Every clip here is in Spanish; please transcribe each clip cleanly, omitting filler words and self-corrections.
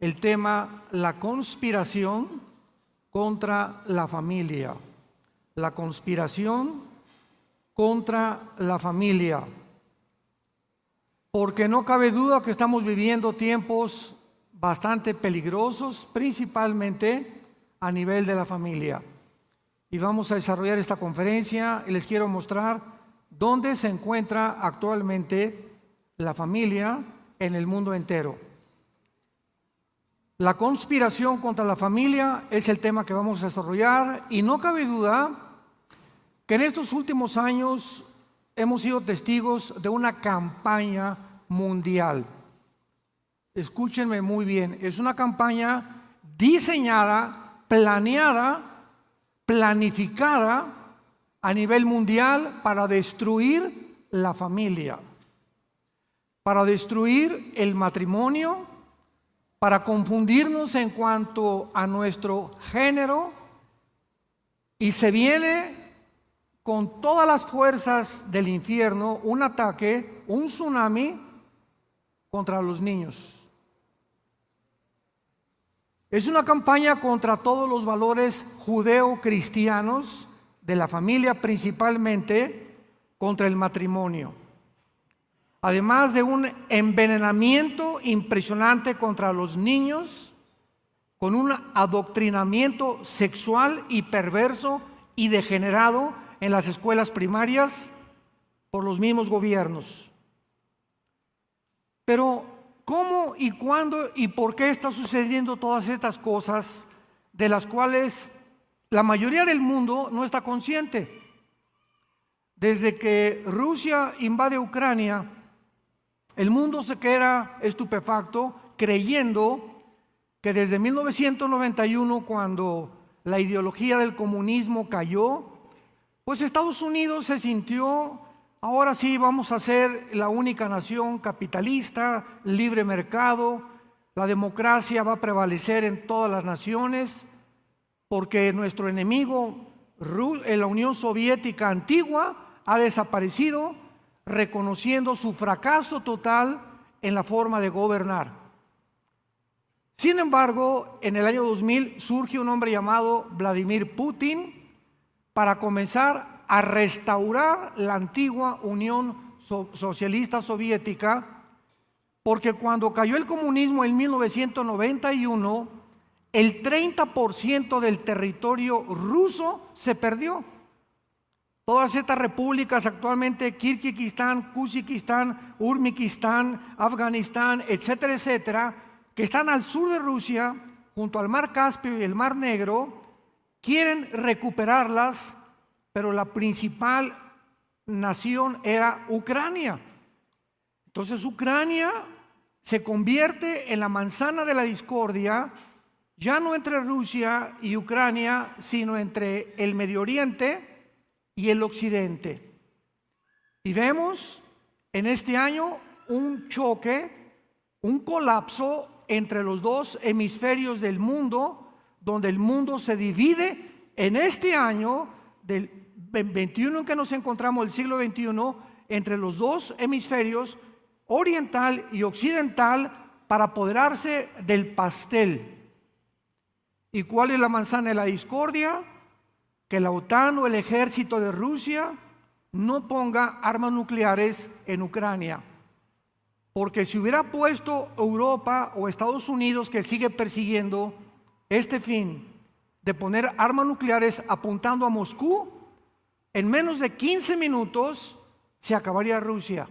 el tema la conspiración contra la familia. La conspiración contra la familia. Porque no cabe duda que estamos viviendo tiempos bastante peligrosos, principalmente a nivel de la familia. Y vamos a desarrollar esta conferencia y les quiero mostrar dónde se encuentra actualmente la familia en el mundo entero. La conspiración contra la familia es el tema que vamos a desarrollar y no cabe duda que en estos últimos años hemos sido testigos de una campaña mundial. Escúchenme muy bien, es una campaña diseñada, planeada, planificada a nivel mundial para destruir la familia, para destruir el matrimonio, para confundirnos en cuanto a nuestro género, y se viene con todas las fuerzas del infierno un ataque, un tsunami contra los niños. Es una campaña contra todos los valores judeo-cristianos de la familia, principalmente contra el matrimonio. Además de un envenenamiento impresionante contra los niños, con un adoctrinamiento sexual y perverso y degenerado en las escuelas primarias por los mismos gobiernos. Pero ¿cómo y cuándo y por qué está sucediendo todas estas cosas de las cuales la mayoría del mundo no está consciente? Desde que Rusia invade Ucrania, el mundo se queda estupefacto creyendo que desde 1991, cuando la ideología del comunismo cayó, pues Estados Unidos se sintió, ahora sí vamos a ser la única nación capitalista, libre mercado, la democracia va a prevalecer en todas las naciones, porque nuestro enemigo, la Unión Soviética antigua, ha desaparecido, reconociendo su fracaso total en la forma de gobernar. Sin embargo, en el año 2000 surge un hombre llamado Vladimir Putin para comenzar a restaurar la antigua Unión Socialista Soviética, porque cuando cayó el comunismo en 1991, el 30% del territorio ruso se perdió. Todas estas repúblicas actualmente, Kirguistán, Kazajistán, Uzbekistán, Afganistán, etcétera, etcétera, que están al sur de Rusia, junto al mar Caspio y el mar Negro, quieren recuperarlas, pero la principal nación era Ucrania. Entonces Ucrania se convierte en la manzana de la discordia, ya no entre Rusia y Ucrania, sino entre el Medio Oriente y el Occidente. Y vemos en este año un choque, un colapso entre los dos hemisferios del mundo, donde el mundo se divide en este año del 21 en que nos encontramos, el siglo XXI, entre los dos hemisferios, oriental y occidental, para apoderarse del pastel. ¿Y cuál es la manzana de la discordia? Que la OTAN o el ejército de Rusia no ponga armas nucleares en Ucrania. Porque si hubiera puesto Europa o Estados Unidos, que sigue persiguiendo este fin de poner armas nucleares apuntando a Moscú, en menos de 15 minutos se acabaría Rusia.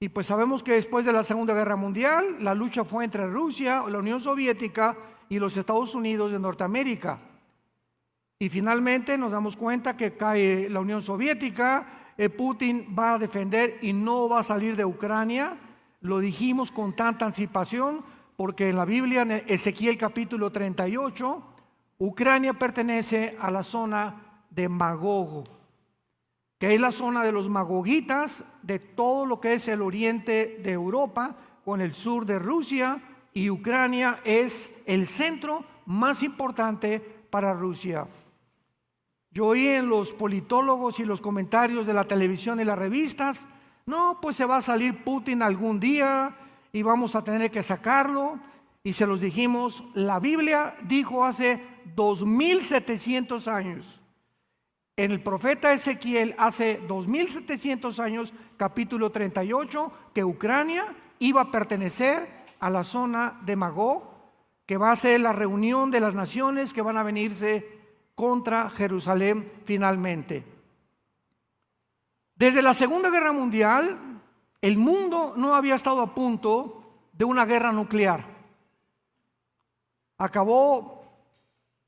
Y pues sabemos que después de la Segunda Guerra Mundial, la lucha fue entre Rusia, la Unión Soviética y los Estados Unidos de Norteamérica. Y finalmente nos damos cuenta que cae la Unión Soviética, Putin va a defender y no va a salir de Ucrania. Lo dijimos con tanta anticipación, porque en la Biblia, en Ezequiel capítulo 38, Ucrania pertenece a la zona de Magog, que es la zona de los magogitas, de todo lo que es el oriente de Europa, con el sur de Rusia, y Ucrania es el centro más importante para Rusia. Yo oí en los politólogos y los comentarios de la televisión y las revistas, no, pues se va a salir Putin algún día y vamos a tener que sacarlo. y se los dijimos, la Biblia dijo hace 2700 años, en el profeta Ezequiel hace 2700 años, capítulo 38, que Ucrania iba a pertenecer a la zona de Magog, que va a ser la reunión de las naciones que van a venirse contra Jerusalén finalmente. Desde la Segunda Guerra Mundial, el mundo no había estado a punto de una guerra nuclear. Acabó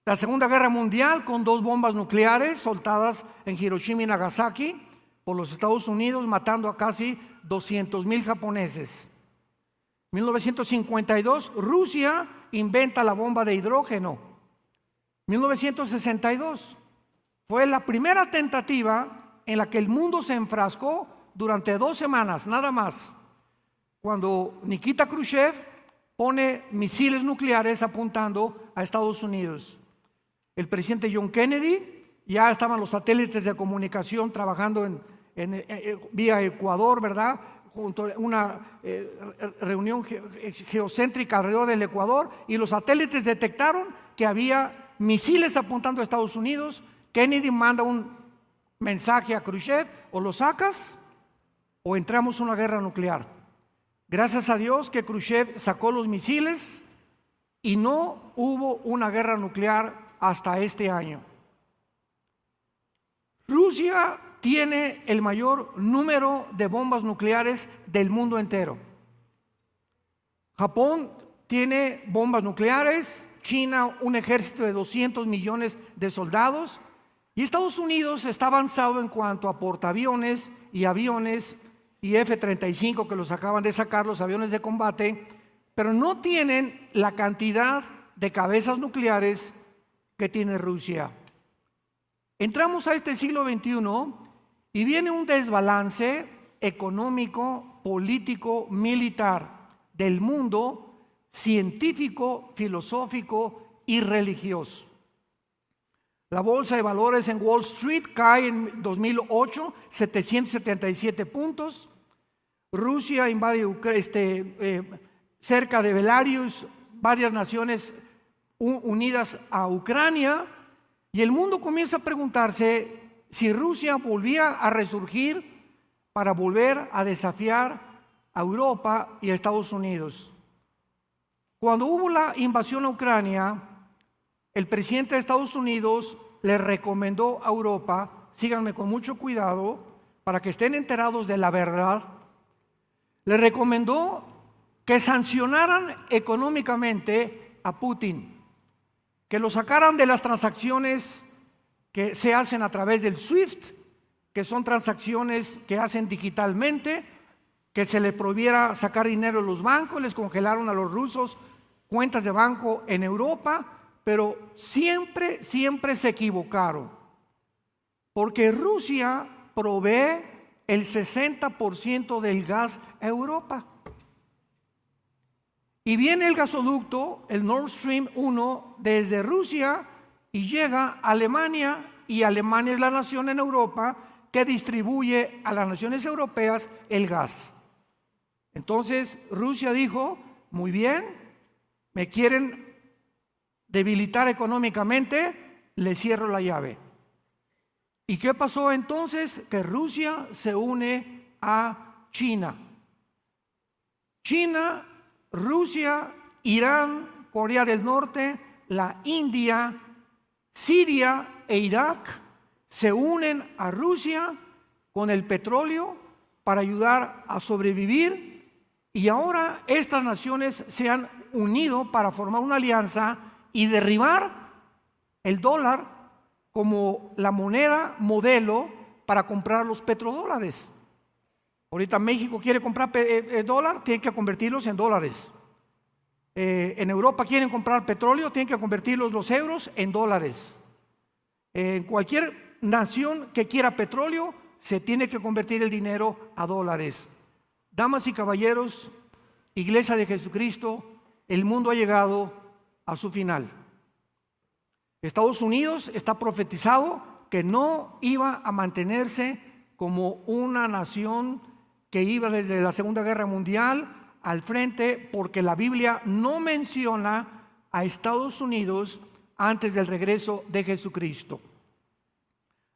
la Segunda Guerra Mundial con 2 bombas nucleares soltadas en Hiroshima y Nagasaki por los Estados Unidos, matando a casi 200,000 japoneses. En 1952, Rusia inventa la bomba de hidrógeno. 1962 fue la primera tentativa en la que el mundo se enfrascó durante 2 semanas, nada más, cuando Nikita Khrushchev pone misiles nucleares apuntando a Estados Unidos. El presidente John Kennedy, ya estaban los satélites de comunicación trabajando vía Ecuador, ¿verdad? Junto a una reunión geocéntrica alrededor del Ecuador, y los satélites detectaron que había misiles apuntando a Estados Unidos. Kennedy manda un mensaje a Khrushchev: o lo sacas o entramos en una guerra nuclear. Gracias a Dios que Khrushchev sacó los misiles y no hubo una guerra nuclear hasta este año. Rusia tiene el mayor número de bombas nucleares del mundo entero. Japón tiene bombas nucleares, China un ejército de 200 millones de soldados, y Estados Unidos está avanzado en cuanto a portaaviones y aviones y F-35 que los acaban de sacar, los aviones de combate, pero no tienen la cantidad de cabezas nucleares que tiene Rusia. Entramos a este siglo XXI y viene un desbalance económico, político, militar del mundo, científico, filosófico y religioso. La bolsa de valores en Wall Street cae en 2008 777 puntos. Rusia invade cerca de Belarus, varias naciones unidas a Ucrania, y el mundo comienza a preguntarse si Rusia volvía a resurgir para volver a desafiar a Europa y a Estados Unidos. Cuando hubo la invasión a Ucrania, el presidente de Estados Unidos le recomendó a Europa, síganme con mucho cuidado para que estén enterados de la verdad, le recomendó que sancionaran económicamente a Putin, que lo sacaran de las transacciones que se hacen a través del SWIFT, que son transacciones que hacen digitalmente, que se le prohibiera sacar dinero a los bancos. Les congelaron a los rusos cuentas de banco en Europa, pero siempre se equivocaron, porque Rusia provee el 60% del gas a Europa. Y viene el gasoducto, el Nord Stream 1, desde Rusia y llega a Alemania, y Alemania es la nación en Europa que distribuye a las naciones europeas el gas. Entonces Rusia dijo: muy bien, me quieren debilitar económicamente, le cierro la llave. ¿Y qué pasó entonces? Que Rusia se une a China. China, Rusia, Irán, Corea del Norte, la India, Siria e Irak se unen a Rusia con el petróleo para ayudar a sobrevivir, y ahora estas naciones se han unido para formar una alianza y derribar el dólar como la moneda modelo para comprar los petrodólares. Ahorita México quiere comprar dólar, tiene que convertirlos en dólares. En Europa quieren comprar petróleo, tienen que convertirlos los euros en dólares. En cualquier nación que quiera petróleo, se tiene que convertir el dinero a dólares. Damas y caballeros, Iglesia de Jesucristo, el mundo ha llegado a su final. Estados Unidos está profetizado que no iba a mantenerse como una nación que iba desde la Segunda Guerra Mundial al frente porque la Biblia no menciona a Estados Unidos antes del regreso de Jesucristo.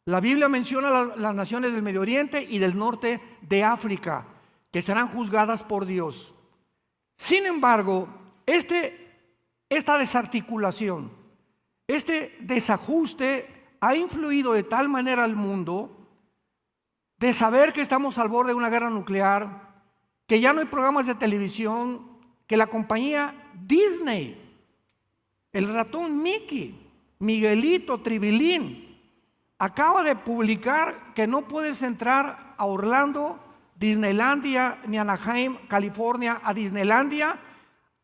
La Biblia menciona las naciones del Medio Oriente y del norte de África, que serán juzgadas por Dios. Sin embargo, esta desarticulación, este desajuste ha influido de tal manera al mundo de saber que estamos al borde de una guerra nuclear, que ya no hay programas de televisión, que la compañía Disney, el ratón Mickey, Miguelito, Tribilín, acaba de publicar que no puedes entrar a Orlando, Disneylandia, ni a Anaheim, California, a Disneylandia,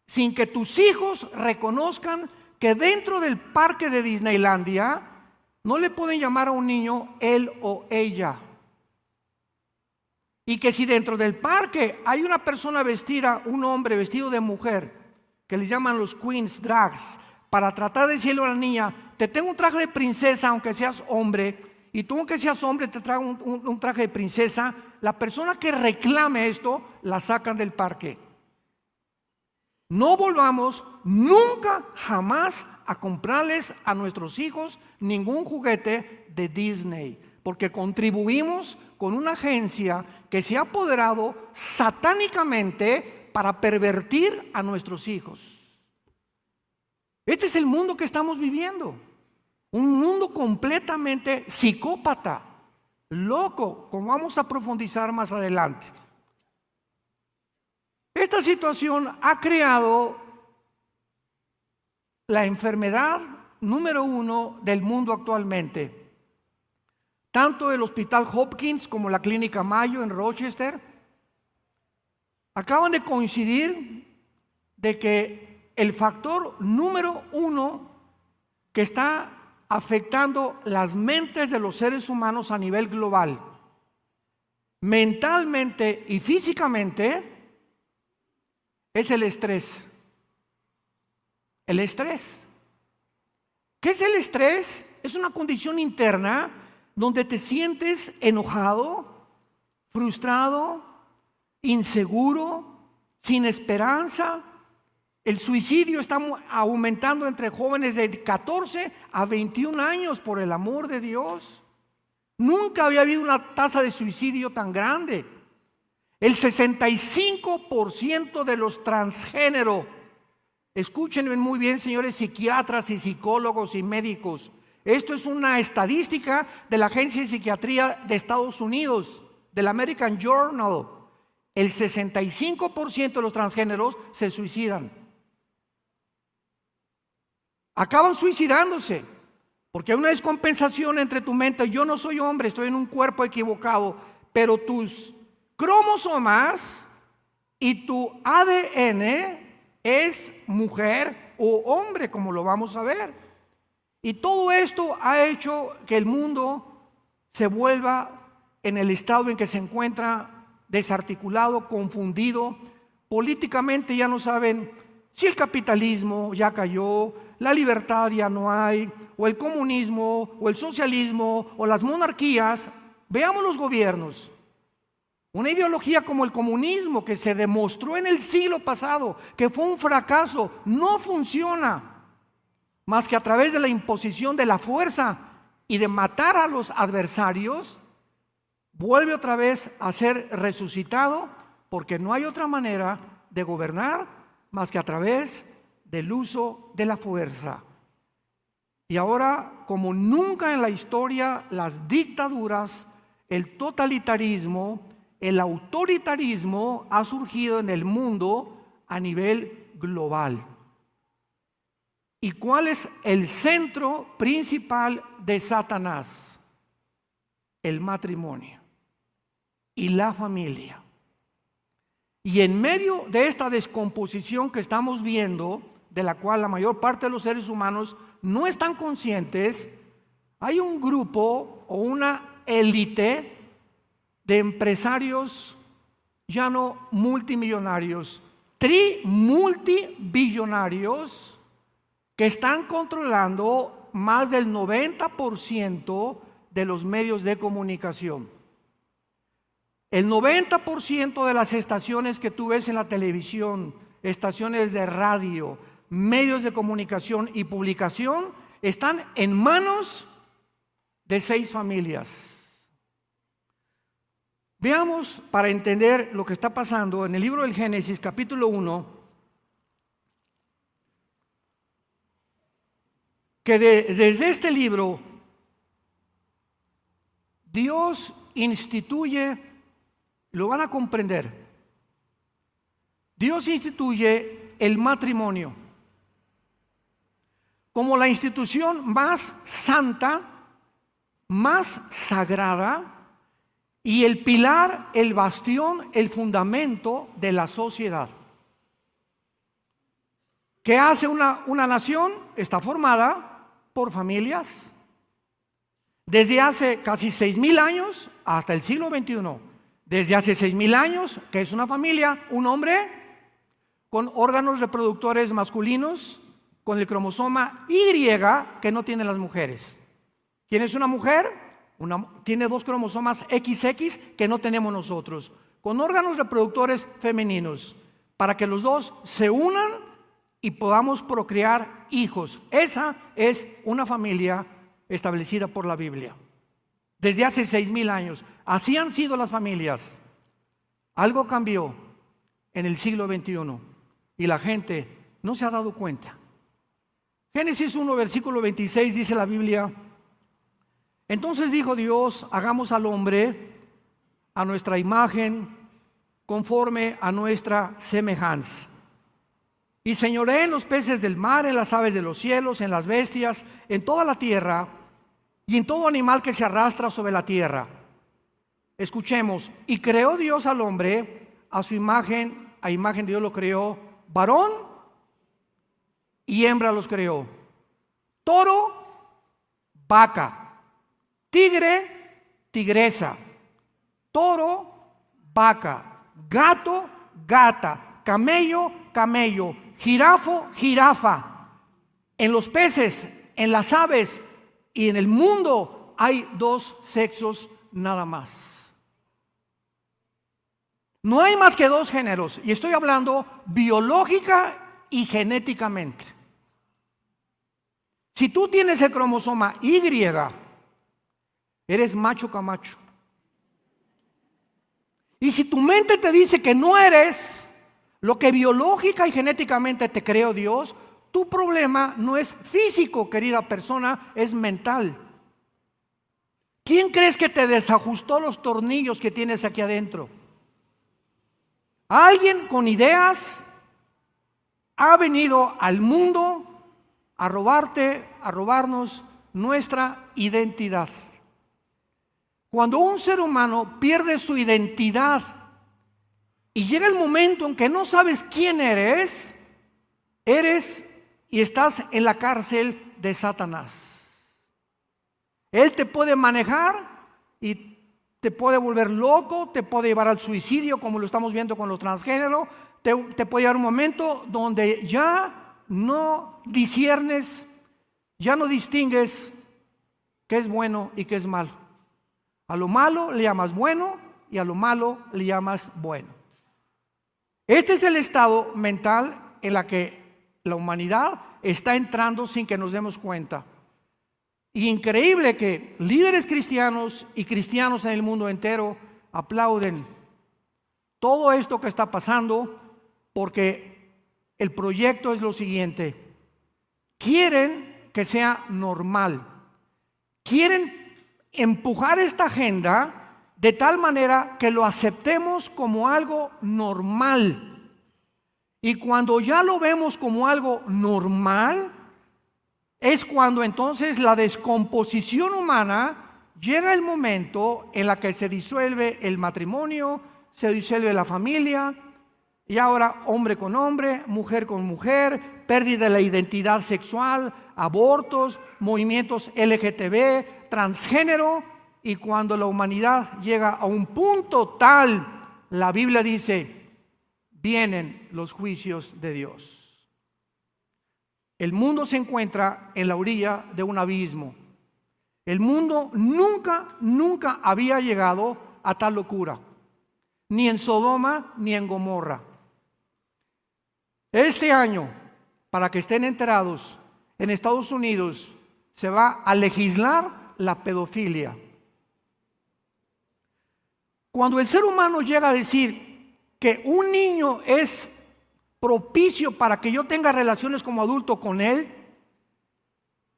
sin que tus hijos reconozcan que dentro del parque de Disneylandia no le pueden llamar a un niño él o ella. Y que si dentro del parque hay una persona vestida, un hombre vestido de mujer, que les llaman los queens drags, para tratar de decirle a la niña, te tengo un traje de princesa aunque seas hombre, y tú aunque seas hombre te traigo un traje de princesa, la persona que reclame esto la sacan del parque. No volvamos nunca jamás a comprarles a nuestros hijos ningún juguete de Disney, porque contribuimos con una agencia que se ha apoderado satánicamente para pervertir a nuestros hijos. Este es el mundo que estamos viviendo, un mundo completamente psicópata, loco, como vamos a profundizar más adelante. Esta situación ha creado la enfermedad número 1 del mundo actualmente. Tanto el Hospital Hopkins como la Clínica Mayo en Rochester acaban de coincidir de que el factor número 1 que está afectando las mentes de los seres humanos a nivel global, mentalmente y físicamente, es el estrés. El estrés. ¿Qué es el estrés? Es una condición interna donde te sientes enojado, frustrado, inseguro, sin esperanza. El suicidio está aumentando entre jóvenes de 14 a 21 años, por el amor de Dios. Nunca había habido una tasa de suicidio tan grande. El 65% de los transgénero, escúchenme muy bien, señores psiquiatras y psicólogos y médicos, esto es una estadística de la Agencia de Psiquiatría de Estados Unidos, del American Journal. El 65% de los transgéneros se suicidan. Acaban suicidándose porque hay una descompensación entre tu mente. Yo no soy hombre, estoy en un cuerpo equivocado, pero tus cromosomas y tu ADN es mujer o hombre, como lo vamos a ver. Y todo esto ha hecho que el mundo se vuelva en el estado en que se encuentra, desarticulado, confundido. Políticamente ya no saben si el capitalismo ya cayó, la libertad ya no hay, o el comunismo, o el socialismo, o las monarquías. Veamos los gobiernos. Una ideología como el comunismo, que se demostró en el siglo pasado que fue un fracaso, no funciona más que a través de la imposición de la fuerza y de matar a los adversarios. Vuelve otra vez a ser resucitado, porque no hay otra manera de gobernar más que a través del uso de la fuerza. Y ahora, como nunca en la historia, las dictaduras, el totalitarismo, el autoritarismo ha surgido en el mundo a nivel global. ¿Y cuál es el centro principal de Satanás? El matrimonio y la familia. Y en medio de esta descomposición que estamos viendo, de la cual la mayor parte de los seres humanos no están conscientes, hay un grupo o una élite de empresarios ya no multimillonarios, multibillonarios, que están controlando más del 90% de los medios de comunicación. El 90% de las estaciones que tú ves en la televisión, estaciones de radio, medios de comunicación y publicación, están en manos de 6 familias. Veamos, para entender lo que está pasando en el libro del Génesis, capítulo 1, que desde este libro Dios instituye, lo van a comprender, Dios instituye el matrimonio como la institución más santa, más sagrada y el pilar, el bastión, el fundamento de la sociedad. ¿Qué hace una nación? Está formada por familias. Desde hace casi 6,000 años hasta el siglo XXI. Desde hace 6,000 años, que es una familia, un hombre con órganos reproductores masculinos, con el cromosoma Y que no tienen las mujeres. ¿Quién es una mujer? Tiene 2 cromosomas XX que no tenemos nosotros, con órganos reproductores femeninos, para que los dos se unan y podamos procrear hijos. Esa es una familia establecida por la Biblia. Desde hace 6,000 años. Así han sido las familias. Algo cambió en el siglo XXI y la gente no se ha dado cuenta. Génesis 1, versículo 26 dice la Biblia: entonces dijo Dios, hagamos al hombre a nuestra imagen, conforme a nuestra semejanza. Y señoreé en los peces del mar, en las aves de los cielos, en las bestias, en toda la tierra y en todo animal que se arrastra sobre la tierra. Escuchemos: y creó Dios al hombre a su imagen, a imagen de Dios lo creó, varón y hembra los creó. Toro, vaca, tigre, tigresa, toro, vaca, gato, gata, camello, camello, jirafo, jirafa. En los peces, en las aves y en el mundo hay 2 sexos nada más. No hay más que 2 géneros, y estoy hablando biológica y genéticamente. Si tú tienes el cromosoma Y, eres macho camacho. Y si tu mente te dice que no eres lo que biológica y genéticamente te creó Dios, tu problema no es físico, querida persona, es mental. ¿Quién crees que te desajustó los tornillos que tienes aquí adentro? Alguien con ideas ha venido al mundo a robarte, a robarnos nuestra identidad. Cuando un ser humano pierde su identidad y llega el momento en que no sabes quién eres y estás en la cárcel de Satanás. Él te puede manejar y te puede volver loco, te puede llevar al suicidio, como lo estamos viendo con los transgéneros. Te puede llegar un momento donde ya no disiernes, ya no distingues qué es bueno y qué es malo. A lo malo le llamas bueno y a lo malo le llamas bueno. Este es el estado mental en la que la humanidad está entrando sin que nos demos cuenta. Y increíble que líderes cristianos y cristianos en el mundo entero aplauden todo esto que está pasando, porque el proyecto es lo siguiente: quieren que sea normal, quieren empujar esta agenda de tal manera que lo aceptemos como algo normal. Y cuando ya lo vemos como algo normal, es cuando entonces la descomposición humana llega el momento en la que se disuelve el matrimonio, se disuelve la familia, y ahora hombre con hombre, mujer con mujer, pérdida de la identidad sexual, abortos, movimientos LGTB, transgénero. Y cuando la humanidad llega a un punto tal, la Biblia dice: vienen los juicios de Dios. El mundo se encuentra en la orilla de un abismo. El mundo nunca había llegado a tal locura. ni en Sodoma ni en Gomorra. Este año, para que estén enterados, en Estados Unidos se va a legislar la pedofilia. Cuando el ser humano llega a decir que un niño es propicio para que yo tenga relaciones como adulto con él,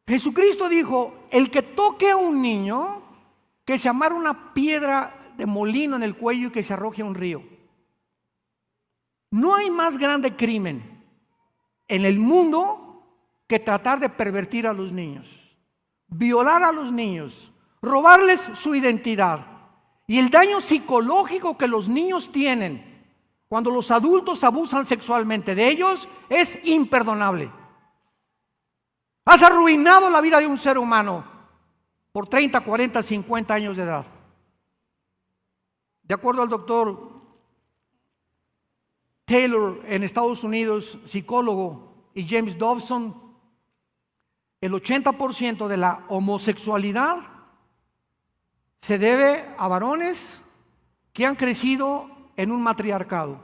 Jesucristo dijo: el que toque a un niño, que se amarre una piedra de molino en el cuello y que se arroje a un río. No hay más grande crimen en el mundo que tratar de pervertir a los niños, violar a los niños, robarles su identidad. Y el daño psicológico que los niños tienen cuando los adultos abusan sexualmente de ellos es imperdonable. Has arruinado la vida de un ser humano por 30, 40, 50 años de edad. De acuerdo al doctor Taylor en Estados Unidos, psicólogo, y James Dobson, el 80% de la homosexualidad se debe a varones que han crecido en un matriarcado,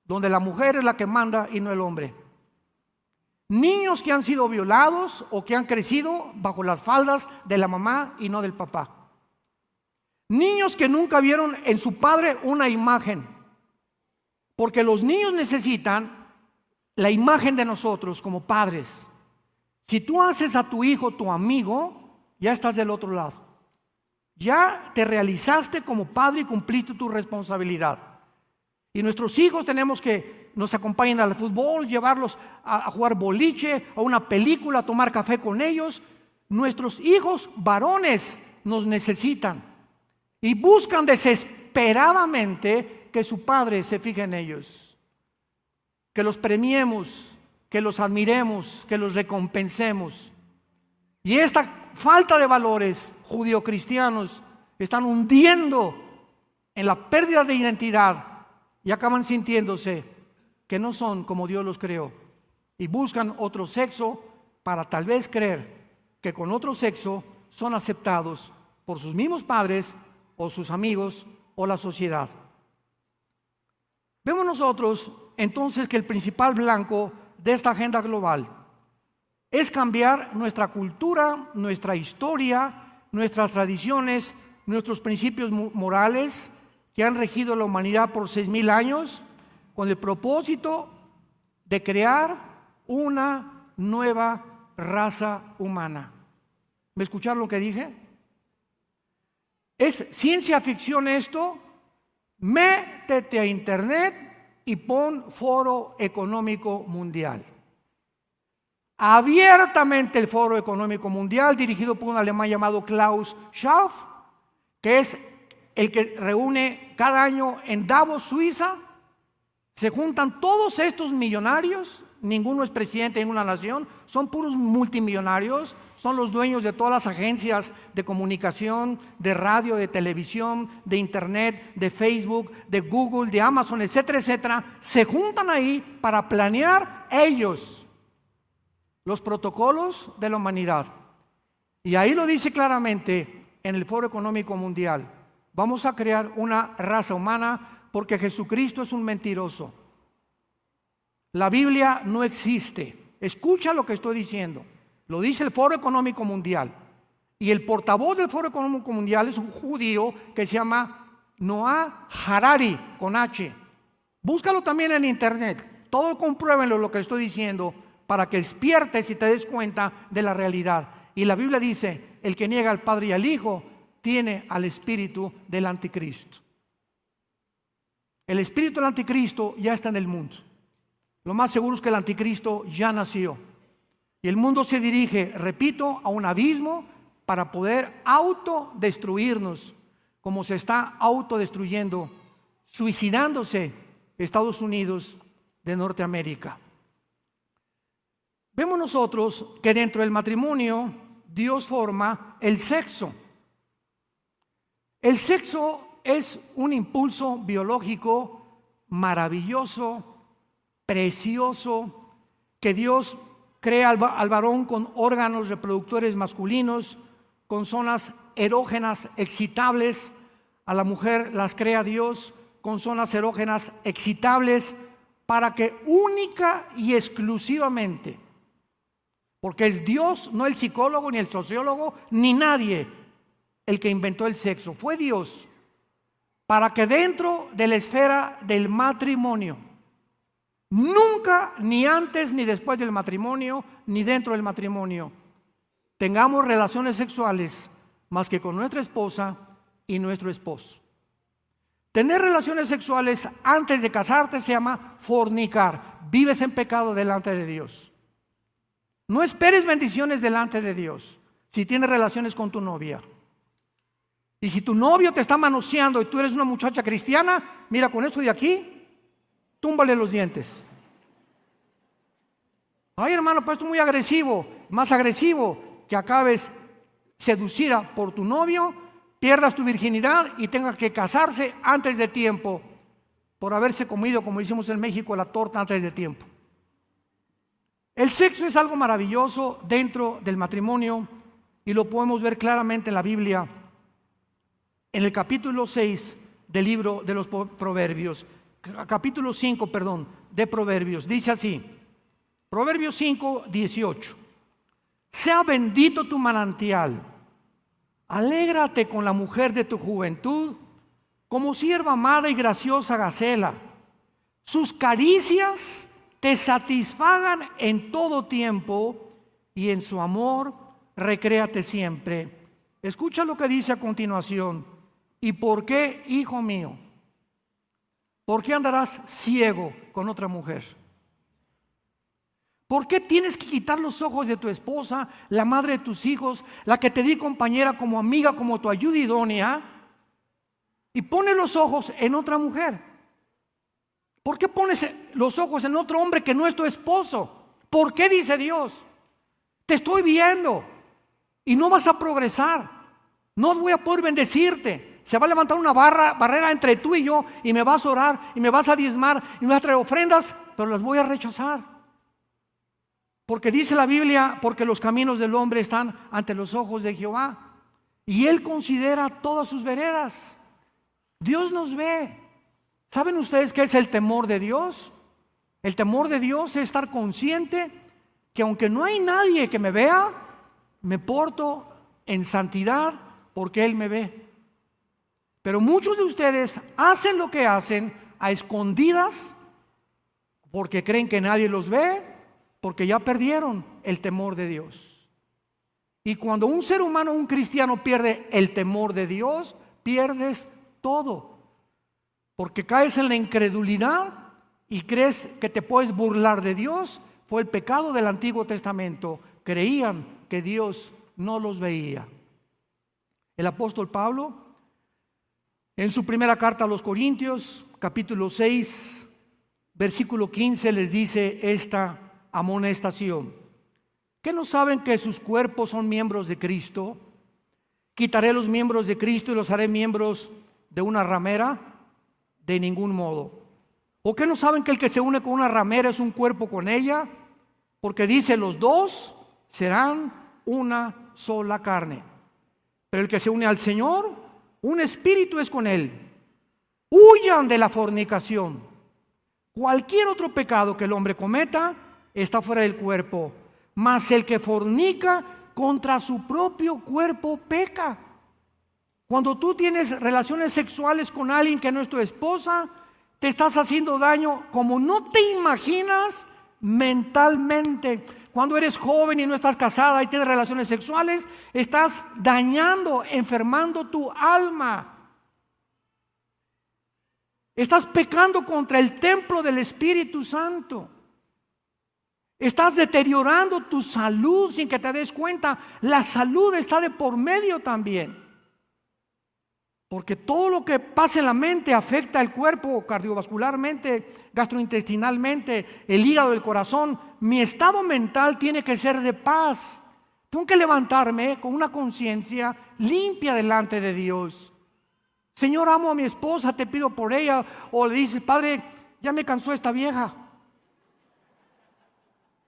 donde la mujer es la que manda y no el hombre. Niños que han sido violados o que han crecido bajo las faldas de la mamá y no del papá. Niños que nunca vieron en su padre una imagen, porque los niños necesitan la imagen de nosotros como padres. Si tú haces a tu hijo tu amigo, ya estás del otro lado. Ya te realizaste como padre y cumpliste tu responsabilidad. Y nuestros hijos tenemos que nos acompañen al fútbol, llevarlos a jugar boliche, a una película, a tomar café con ellos. Nuestros hijos varones nos necesitan y buscan desesperadamente que su padre se fije en ellos, que los premiemos, que los admiremos, que los recompensemos. Y esta falta de valores judio-cristianos están hundiendo en la pérdida de identidad y acaban sintiéndose que no son como Dios los creó y buscan otro sexo para tal vez creer que con otro sexo son aceptados por sus mismos padres o sus amigos o la sociedad. Vemos nosotros entonces que el principal blanco de esta agenda global es cambiar nuestra cultura, nuestra historia, nuestras tradiciones, nuestros principios morales que han regido la humanidad por 6,000 años, con el propósito de crear una nueva raza humana. ¿Me escucharon lo que dije? ¿Es ciencia ficción esto? Métete a internet y pon Foro Económico Mundial. Abiertamente el Foro Económico Mundial, dirigido por un alemán llamado Klaus Schwab, que es el que reúne cada año en Davos, Suiza. Se juntan todos estos millonarios, ninguno es presidente de ninguna nación, son puros multimillonarios, son los dueños de todas las agencias de comunicación, de radio, de televisión, de internet, de Facebook, de Google, de Amazon, etcétera, etcétera. Se juntan ahí para planear ellos los protocolos de la humanidad. Y ahí lo dice claramente en el Foro Económico Mundial: vamos a crear una raza humana porque Jesucristo es un mentiroso. La Biblia no existe. Escucha lo que estoy diciendo. Lo dice el Foro Económico Mundial. Y el portavoz del Foro Económico Mundial es un judío que se llama Noah Harari, con H. Búscalo también en internet. Todo compruébenlo lo que estoy diciendo para que despiertes y te des cuenta de la realidad. Y la Biblia dice: el que niega al Padre y al Hijo tiene al espíritu del anticristo. El espíritu del anticristo ya está en el mundo. Lo más seguro es que el anticristo ya nació. Y el mundo se dirige, repito, a un abismo para poder autodestruirnos, como se está autodestruyendo, suicidándose Estados Unidos de Norteamérica. Vemos nosotros que dentro del matrimonio Dios forma el sexo. El sexo es un impulso biológico maravilloso, precioso, que Dios crea al varón con órganos reproductores masculinos, con zonas erógenas excitables. A la mujer las crea Dios con zonas erógenas excitables para que única y exclusivamente, porque es Dios, no el psicólogo, ni el sociólogo, ni nadie el que inventó el sexo, fue Dios, para que dentro de la esfera del matrimonio, nunca, ni antes ni después del matrimonio, ni dentro del matrimonio, tengamos relaciones sexuales más que con nuestra esposa y nuestro esposo. Tener relaciones sexuales antes de casarte se llama fornicar. Vives en pecado delante de Dios. No esperes bendiciones delante de Dios si tienes relaciones con tu novia. Y si tu novio te está manoseando y tú eres una muchacha cristiana, mira, con esto de aquí, túmbale los dientes. Ay, hermano, pues esto es muy agresivo. Más agresivo que acabes seducida por tu novio, pierdas tu virginidad y tengas que casarse antes de tiempo por haberse comido, como decimos en México, la torta antes de tiempo. El sexo es algo maravilloso dentro del matrimonio y lo podemos ver claramente en la Biblia, en el capítulo 6 del libro de los Proverbios, capítulo 5, perdón, de Proverbios. Dice así, Proverbios 5, 18. Sea bendito tu manantial, alégrate con la mujer de tu juventud, como sierva amada y graciosa gacela. Sus caricias te satisfagan en todo tiempo y en su amor recréate siempre. Escucha lo que dice a continuación. ¿Y por qué, hijo mío? ¿Por qué andarás ciego con otra mujer? ¿Por qué tienes que quitar los ojos de tu esposa, la madre de tus hijos, la que te di compañera como amiga, como tu ayuda idónea, y pones los ojos en otra mujer? ¿Por qué pones los ojos en otro hombre que no es tu esposo? ¿Por qué, dice Dios? Te estoy viendo y no vas a progresar. No voy a poder bendecirte. Se va a levantar una barrera entre tú y yo, y me vas a orar y me vas a diezmar y me vas a traer ofrendas, pero las voy a rechazar. Porque dice la Biblia, porque los caminos del hombre están ante los ojos de Jehová y Él considera todas sus veredas. Dios nos ve. ¿Saben ustedes qué es el temor de Dios? El temor de Dios es estar consciente que aunque no hay nadie que me vea, me porto en santidad porque Él me ve. Pero muchos de ustedes hacen lo que hacen a escondidas porque creen que nadie los ve, porque ya perdieron el temor de Dios. Y cuando un ser humano, un cristiano, pierde el temor de Dios, pierdes todo. Porque caes en la incredulidad y crees que te puedes burlar de Dios. Fue el pecado del Antiguo Testamento. Creían que Dios no los veía. El apóstol Pablo, en su primera carta a los Corintios, capítulo 6, versículo 15, les dice esta amonestación: ¿qué no saben que sus cuerpos son miembros de Cristo? ¿Quitaré los miembros de Cristo y los haré miembros de una ramera? De ningún modo. ¿O qué no saben que el que se une con una ramera es un cuerpo con ella? Porque dice, los dos serán una sola carne. Pero el que se une al Señor, un espíritu es con Él. Huyan de la fornicación. Cualquier otro pecado que el hombre cometa está fuera del cuerpo, mas el que fornica contra su propio cuerpo peca. Cuando tú tienes relaciones sexuales con alguien que no es tu esposa, te estás haciendo daño como no te imaginas mentalmente. Cuando eres joven y no estás casada y tienes relaciones sexuales, estás dañando, enfermando tu alma. Estás pecando contra el templo del Espíritu Santo. Estás deteriorando tu salud sin que te des cuenta. La salud está de por medio también. Porque todo lo que pasa en la mente afecta el cuerpo cardiovascularmente, gastrointestinalmente, el hígado, el corazón. Mi estado mental tiene que ser de paz. Tengo que levantarme con una conciencia limpia delante de Dios. Señor, amo a mi esposa, te pido por ella. O le dices, Padre, ya me cansó esta vieja.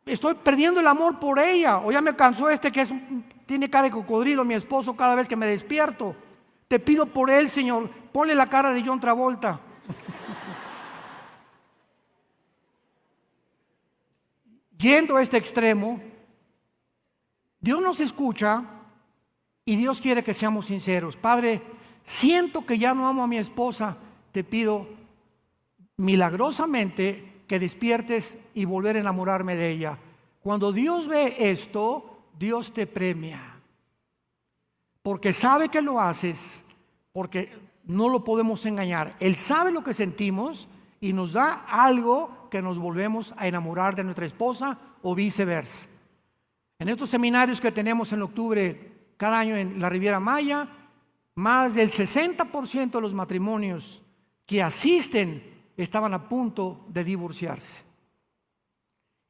Estoy perdiendo el amor por ella. O ya me cansó tiene cara de cocodrilo, mi esposo, cada vez que me despierto. Te pido por él, Señor, ponle la cara de John Travolta. yendo a este extremo, Dios nos escucha y Dios quiere que seamos sinceros. Padre, siento que ya no amo a mi esposa, te pido milagrosamente que despiertes y volver a enamorarme de ella. Cuando Dios ve esto, Dios te premia, porque sabe que lo haces, porque no lo podemos engañar. Él sabe lo que sentimos y nos da algo que nos volvemos a enamorar de nuestra esposa o viceversa. En estos seminarios que tenemos en octubre cada año en la Riviera Maya, más del 60% de los matrimonios que asisten estaban a punto de divorciarse.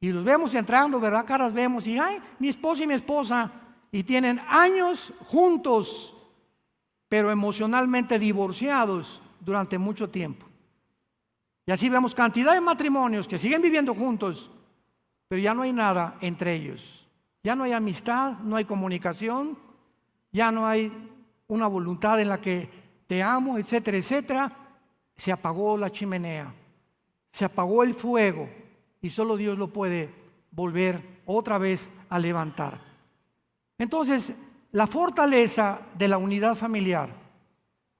Y los vemos entrando, ¿verdad? Caras vemos y ay, mi esposo y mi esposa, y tienen años juntos, pero emocionalmente divorciados durante mucho tiempo. Y así vemos cantidad de matrimonios que siguen viviendo juntos, pero ya no hay nada entre ellos. Ya no hay amistad, no hay comunicación, ya no hay una voluntad en la que te amo, etcétera, etcétera. Se apagó la chimenea, se apagó el fuego y solo Dios lo puede volver otra vez a levantar. Entonces, la fortaleza de la unidad familiar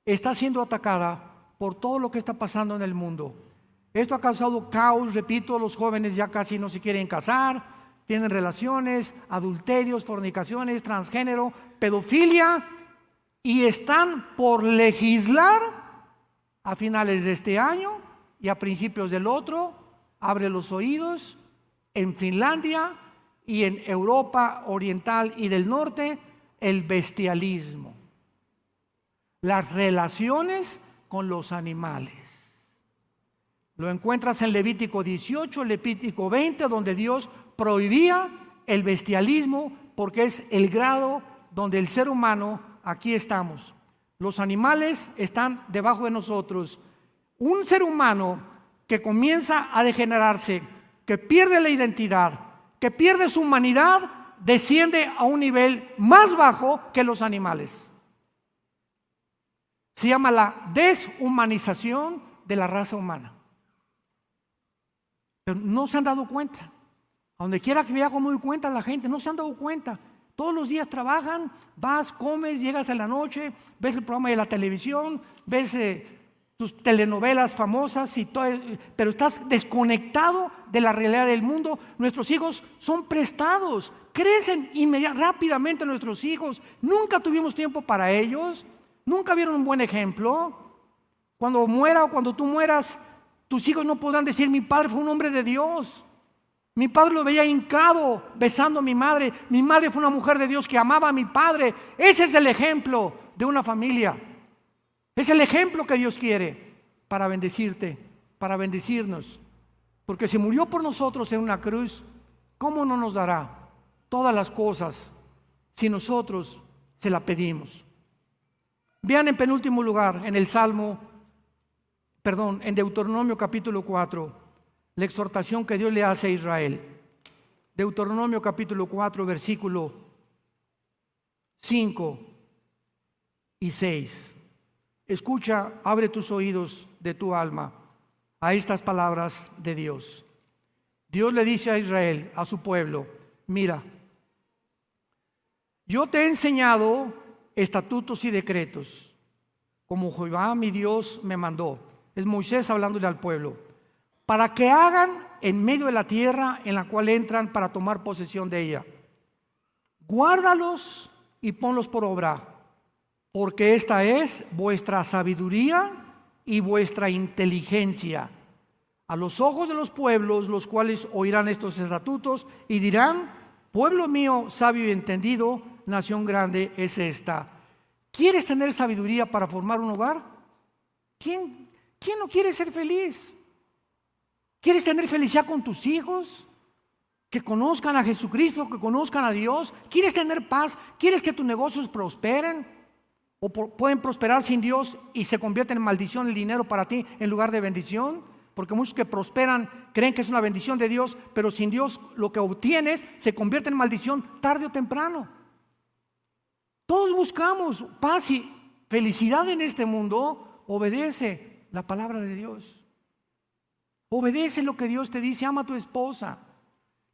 está siendo atacada por todo lo que está pasando en el mundo. Esto ha causado caos, repito, los jóvenes ya casi no se quieren casar, tienen relaciones, adulterios, fornicaciones, transgénero, pedofilia, y están por legislar a finales de este año y a principios del otro. Abre los oídos, en Finlandia y en Europa Oriental y del Norte, el bestialismo, las relaciones con los animales. Lo encuentras en Levítico 18, Levítico 20, donde Dios prohibía el bestialismo, porque es el grado donde el ser humano, aquí estamos. Los animales están debajo de nosotros. Un ser humano que comienza a degenerarse, que pierde la identidad, que pierde su humanidad, desciende a un nivel más bajo que los animales. Se llama la deshumanización de la raza humana. Pero no se han dado cuenta. A donde quiera que viajo me doy cuenta, la gente no se han dado cuenta. Todos los días trabajan, vas, comes, llegas a la noche, ves el programa de la televisión, ves tus telenovelas famosas y todo, pero estás desconectado de la realidad del mundo. Nuestros hijos son prestados, crecen rápidamente nuestros hijos. Nunca tuvimos tiempo para ellos, nunca vieron un buen ejemplo. Cuando muera o cuando tú mueras, tus hijos no podrán decir: mi padre fue un hombre de Dios, mi padre lo veía hincado besando a mi madre fue una mujer de Dios que amaba a mi padre. Ese es el ejemplo de una familia. Es el ejemplo que Dios quiere para bendecirte, para bendecirnos. Porque si murió por nosotros en una cruz, ¿cómo no nos dará todas las cosas si nosotros se la pedimos? Vean en penúltimo lugar en en Deuteronomio capítulo 4, la exhortación que Dios le hace a Israel. Deuteronomio capítulo 4, versículo 5 y 6. Escucha, abre tus oídos de tu alma a estas palabras de Dios. Dios le dice a Israel, a su pueblo: mira, yo te he enseñado estatutos y decretos, como Jehová mi Dios me mandó. Es Moisés hablándole al pueblo, para que hagan en medio de la tierra en la cual entran para tomar posesión de ella. Guárdalos y ponlos por obra, porque esta es vuestra sabiduría y vuestra inteligencia a los ojos de los pueblos, los cuales oirán estos estatutos y dirán: pueblo mío, sabio y entendido, nación grande es esta. ¿Quieres tener sabiduría para formar un hogar? ¿Quién no quiere ser feliz? ¿Quieres tener felicidad con tus hijos? Que conozcan a Jesucristo, que conozcan a Dios. ¿Quieres tener paz? ¿Quieres que tus negocios prosperen? ¿O pueden prosperar sin Dios y se convierten en maldición el dinero para ti en lugar de bendición? Porque muchos que prosperan creen que es una bendición de Dios, pero sin Dios lo que obtienes se convierte en maldición tarde o temprano. Todos buscamos paz y felicidad en este mundo. Obedece la palabra de Dios. Obedece lo que Dios te dice. Ama a tu esposa.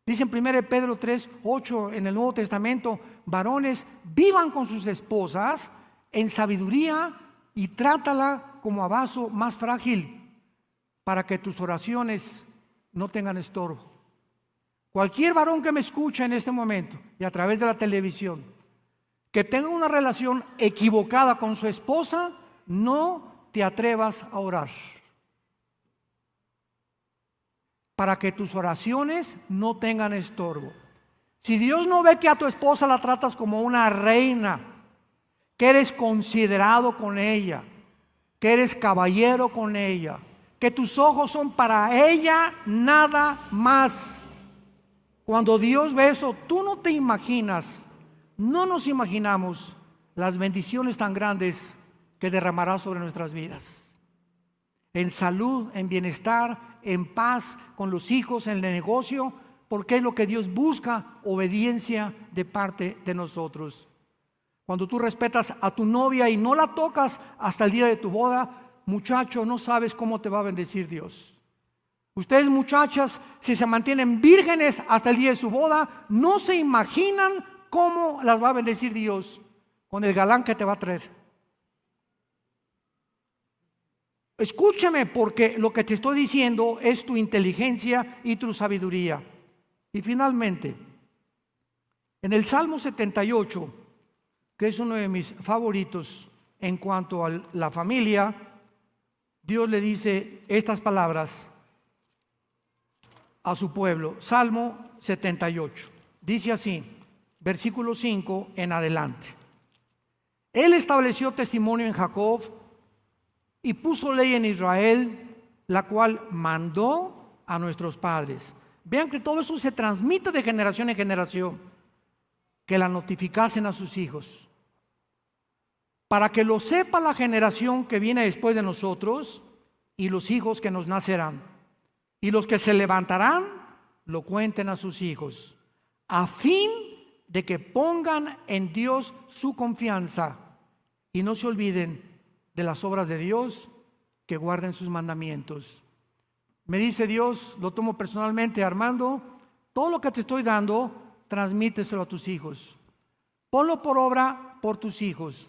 Dice en 1 Pedro 3:8 en el Nuevo Testamento: varones, vivan con sus esposas en sabiduría y trátala como a vaso más frágil, para que tus oraciones no tengan estorbo. Cualquier varón que me escucha en este momento y a través de la televisión, que tenga una relación equivocada con su esposa, no te atrevas a orar, para que tus oraciones no tengan estorbo. Si Dios no ve que a tu esposa la tratas como una reina, que eres considerado con ella, que eres caballero con ella, que tus ojos son para ella nada más, cuando Dios ve eso, tú no te imaginas, no nos imaginamos las bendiciones tan grandes que derramará sobre nuestras vidas, en salud, en bienestar, en paz con los hijos, en el negocio, porque es lo que Dios busca: obediencia de parte de nosotros. Cuando tú respetas a tu novia y no la tocas hasta el día de tu boda, muchacho, no sabes cómo te va a bendecir Dios. Ustedes, muchachas, si se mantienen vírgenes hasta el día de su boda, no se imaginan cómo las va a bendecir Dios con el galán que te va a traer. Escúchame, porque lo que te estoy diciendo es tu inteligencia y tu sabiduría. Y finalmente, en el Salmo 78, que es uno de mis favoritos en cuanto a la familia, Dios le dice estas palabras a su pueblo. Salmo 78, dice así, versículo 5 en adelante: Él estableció testimonio en Jacob y puso ley en Israel, la cual mandó a nuestros padres. Vean que todo eso se transmite de generación en generación, que la notificasen a sus hijos, para que lo sepa la generación que viene después de nosotros y los hijos que nos nacerán, y los que se levantarán lo cuenten a sus hijos, a fin de que pongan en Dios su confianza y no se olviden de las obras de Dios, que guarden sus mandamientos. Me dice Dios, lo tomo personalmente: Armando, todo lo que te estoy dando, transmíteselo a tus hijos. Ponlo por obra por tus hijos.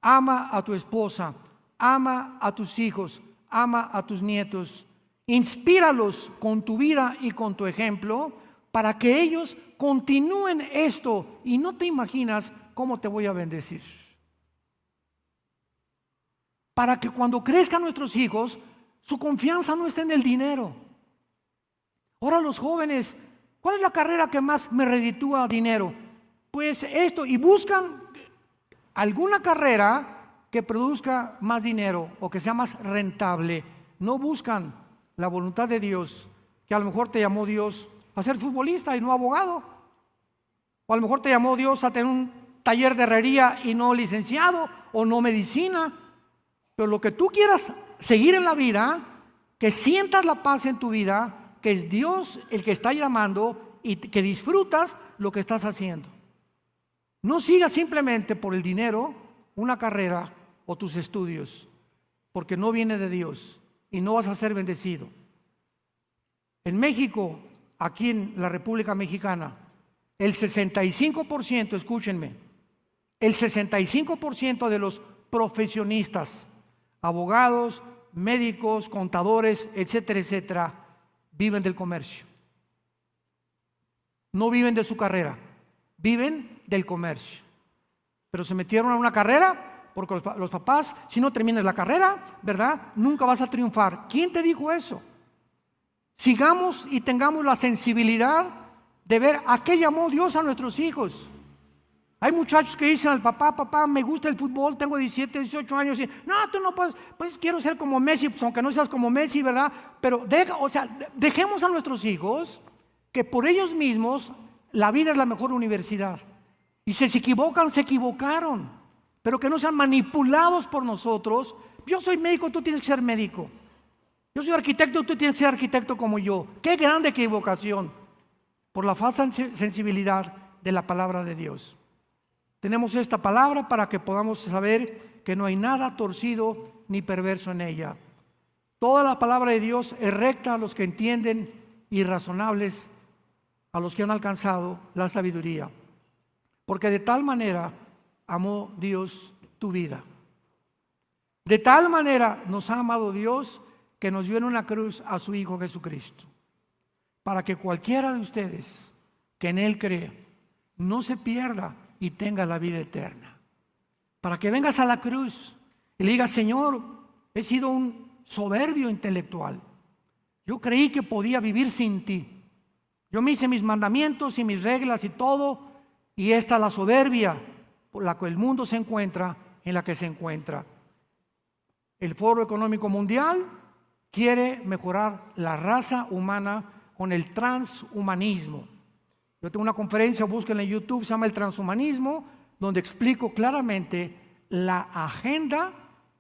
Ama a tu esposa, ama a tus hijos, ama a tus nietos. Inspíralos con tu vida y con tu ejemplo, para que ellos continúen esto, y no te imaginas cómo te voy a bendecir. Para que cuando crezcan nuestros hijos, su confianza no esté en el dinero. Ahora los jóvenes, ¿cuál es la carrera que más me reditúa dinero? Pues esto, y buscan alguna carrera que produzca más dinero o que sea más rentable. No buscan la voluntad de Dios, que a lo mejor te llamó Dios a ser futbolista y no abogado, o a lo mejor te llamó Dios a tener un taller de herrería y no licenciado, o no medicina. Pero lo que tú quieras seguir en la vida, que sientas la paz en tu vida, que es Dios el que está llamando, y que disfrutas lo que estás haciendo. No sigas simplemente por el dinero una carrera o tus estudios, porque no viene de Dios y no vas a ser bendecido. En México, aquí en la República Mexicana, el 65%, escúchenme, el 65% de los profesionistas, abogados, médicos, contadores, etcétera, etcétera, viven del comercio. No viven de su carrera, viven del comercio. Pero se metieron a una carrera porque los papás, si no terminas la carrera, ¿verdad?, nunca vas a triunfar. ¿Quién te dijo eso? Sigamos y tengamos la sensibilidad de ver a qué llamó Dios a nuestros hijos. Hay muchachos que dicen al papá: papá, me gusta el fútbol, tengo 17, 18 años, y no, tú no puedes, pues quiero ser como Messi, pues aunque no seas como Messi, ¿verdad? Pero dejemos a nuestros hijos que por ellos mismos, la vida es la mejor universidad. Y si se equivocan, se equivocaron, pero que no sean manipulados por nosotros. Yo soy médico, tú tienes que ser médico. Yo soy arquitecto, tú tienes que ser arquitecto como yo. Qué grande equivocación, por la falsa sensibilidad de la palabra de Dios. Tenemos esta palabra para que podamos saber que no hay nada torcido ni perverso en ella. Toda la palabra de Dios es recta a los que entienden y razonables a los que han alcanzado la sabiduría. Porque de tal manera amó Dios tu vida. De tal manera nos ha amado Dios que nos dio en una cruz a su Hijo Jesucristo, para que cualquiera de ustedes que en Él cree no se pierda y tenga la vida eterna. Para que vengas a la cruz y le digas: Señor, he sido un soberbio intelectual. Yo creí que podía vivir sin ti. Yo me hice mis mandamientos y mis reglas y todo, y esta es la soberbia por la que el mundo se encuentra, en la que se encuentra. El Foro Económico Mundial quiere mejorar la raza humana con el transhumanismo. Yo tengo una conferencia, búsquenla en YouTube, se llama El Transhumanismo, donde explico claramente la agenda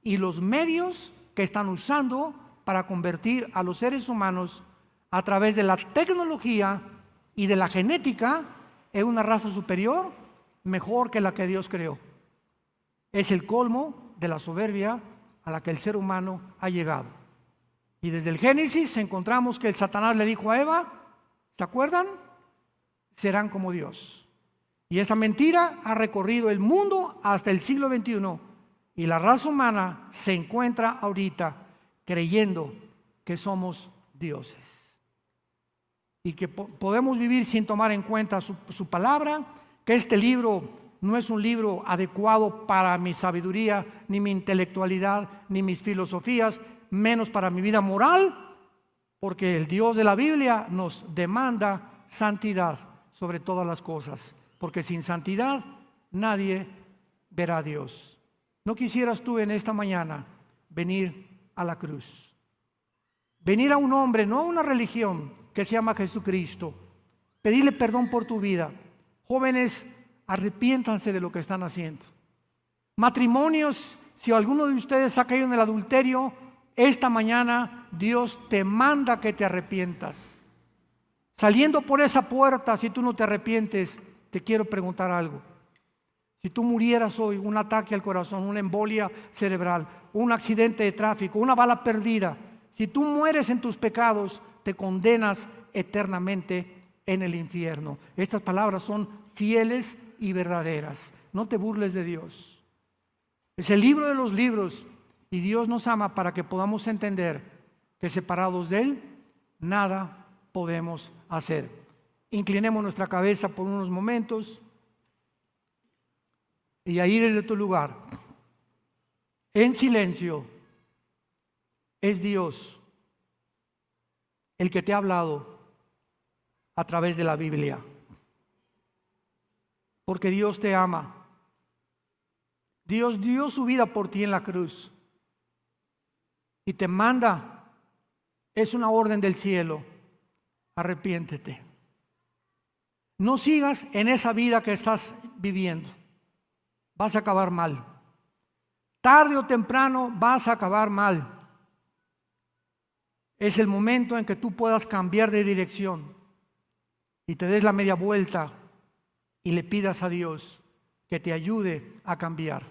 y los medios que están usando para convertir a los seres humanos a través de la tecnología y de la genética en una raza superior, mejor que la que Dios creó. Es el colmo de la soberbia a la que el ser humano ha llegado. Y desde el Génesis encontramos que el Satanás le dijo a Eva, ¿se acuerdan? Serán como Dios. Y esta mentira ha recorrido el mundo hasta el siglo XXI, y la raza humana se encuentra ahorita creyendo que somos dioses y que podemos vivir sin tomar en cuenta su palabra, que este libro no es un libro adecuado para mi sabiduría, ni mi intelectualidad, ni mis filosofías, menos para mi vida moral, porque el Dios de la Biblia nos demanda santidad sobre todas las cosas, porque sin santidad nadie verá a Dios. ¿No quisieras tú en esta mañana venir a la cruz? Venir a un hombre, no a una religión, que se llama Jesucristo. Pedirle perdón por tu vida. Jóvenes, arrepiéntanse de lo que están haciendo. Matrimonios, si alguno de ustedes ha caído en el adulterio, esta mañana Dios te manda que te arrepientas. Saliendo por esa puerta, si tú no te arrepientes, te quiero preguntar algo. Si tú murieras hoy, un ataque al corazón, una embolia cerebral, un accidente de tráfico, una bala perdida, si tú mueres en tus pecados, te condenas eternamente en el infierno. Estas palabras son fieles y verdaderas. No te burles de Dios. Es el libro de los libros, y Dios nos ama para que podamos entender que separados de Él, nada podemos hacer. Inclinemos nuestra cabeza por unos momentos, y ahí desde tu lugar, en silencio, es Dios el que te ha hablado a través de la Biblia. Porque Dios te ama. Dios dio su vida por ti en la cruz y te manda, es una orden del cielo: arrepiéntete. No sigas en esa vida que estás viviendo. Vas a acabar mal. Tarde o temprano vas a acabar mal. Es el momento en que tú puedas cambiar de dirección y te des la media vuelta y le pidas a Dios que te ayude a cambiar,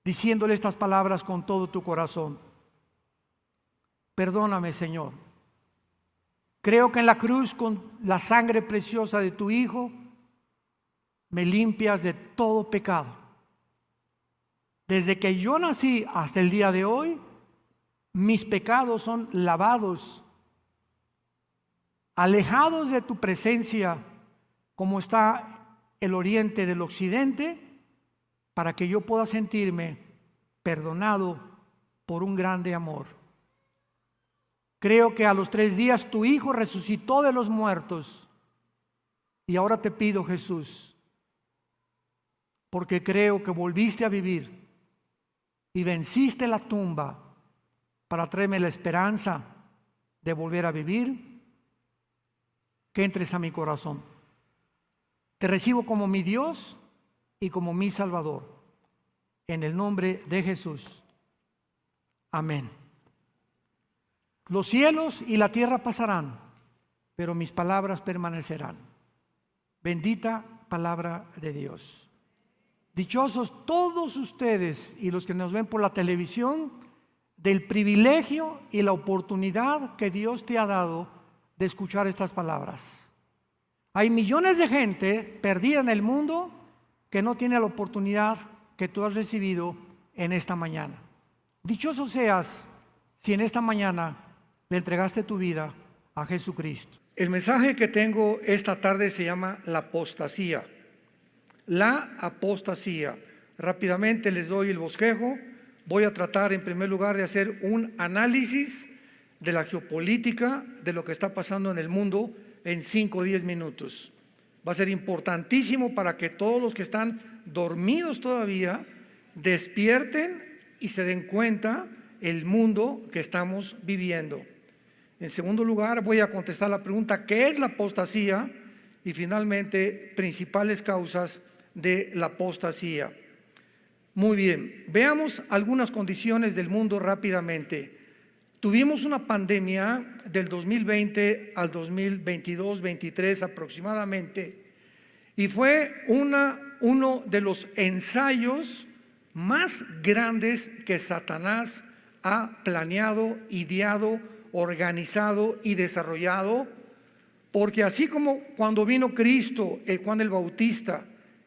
diciéndole estas palabras con todo tu corazón: perdóname, Señor. Creo que en la cruz, con la sangre preciosa de tu Hijo, me limpias de todo pecado. Desde que yo nací hasta el día de hoy, mis pecados son lavados, alejados de tu presencia, como está el oriente del occidente, para que yo pueda sentirme perdonado por un grande amor. Creo que a los 3 días tu Hijo resucitó de los muertos, y ahora te pido, Jesús, porque creo que volviste a vivir y venciste la tumba para traerme la esperanza de volver a vivir, que entres a mi corazón. Te recibo como mi Dios y como mi Salvador. En el nombre de Jesús. Amén. Los cielos y la tierra pasarán, pero mis palabras permanecerán. Bendita palabra de Dios. Dichosos todos ustedes y los que nos ven por la televisión, del privilegio y la oportunidad que Dios te ha dado de escuchar estas palabras. Hay millones de gente perdida en el mundo que no tiene la oportunidad que tú has recibido en esta mañana. Dichoso seas si en esta mañana le entregaste tu vida a Jesucristo. El mensaje que tengo esta tarde se llama la apostasía. La apostasía. Rápidamente les doy el bosquejo. Voy a tratar en primer lugar de hacer un análisis de la geopolítica, de lo que está pasando en el mundo en 5 o 10 minutos. Va a ser importantísimo para que todos los que están dormidos todavía despierten y se den cuenta el mundo que estamos viviendo. En segundo lugar, voy a contestar la pregunta: ¿qué es la apostasía? Y finalmente, principales causas de la apostasía. Muy bien, veamos algunas condiciones del mundo rápidamente. Tuvimos una pandemia del 2020 al 2022-23 aproximadamente, y fue uno de los ensayos más grandes que Satanás ha planeado, ideado, organizado y desarrollado, porque así como cuando vino Cristo, Juan el Bautista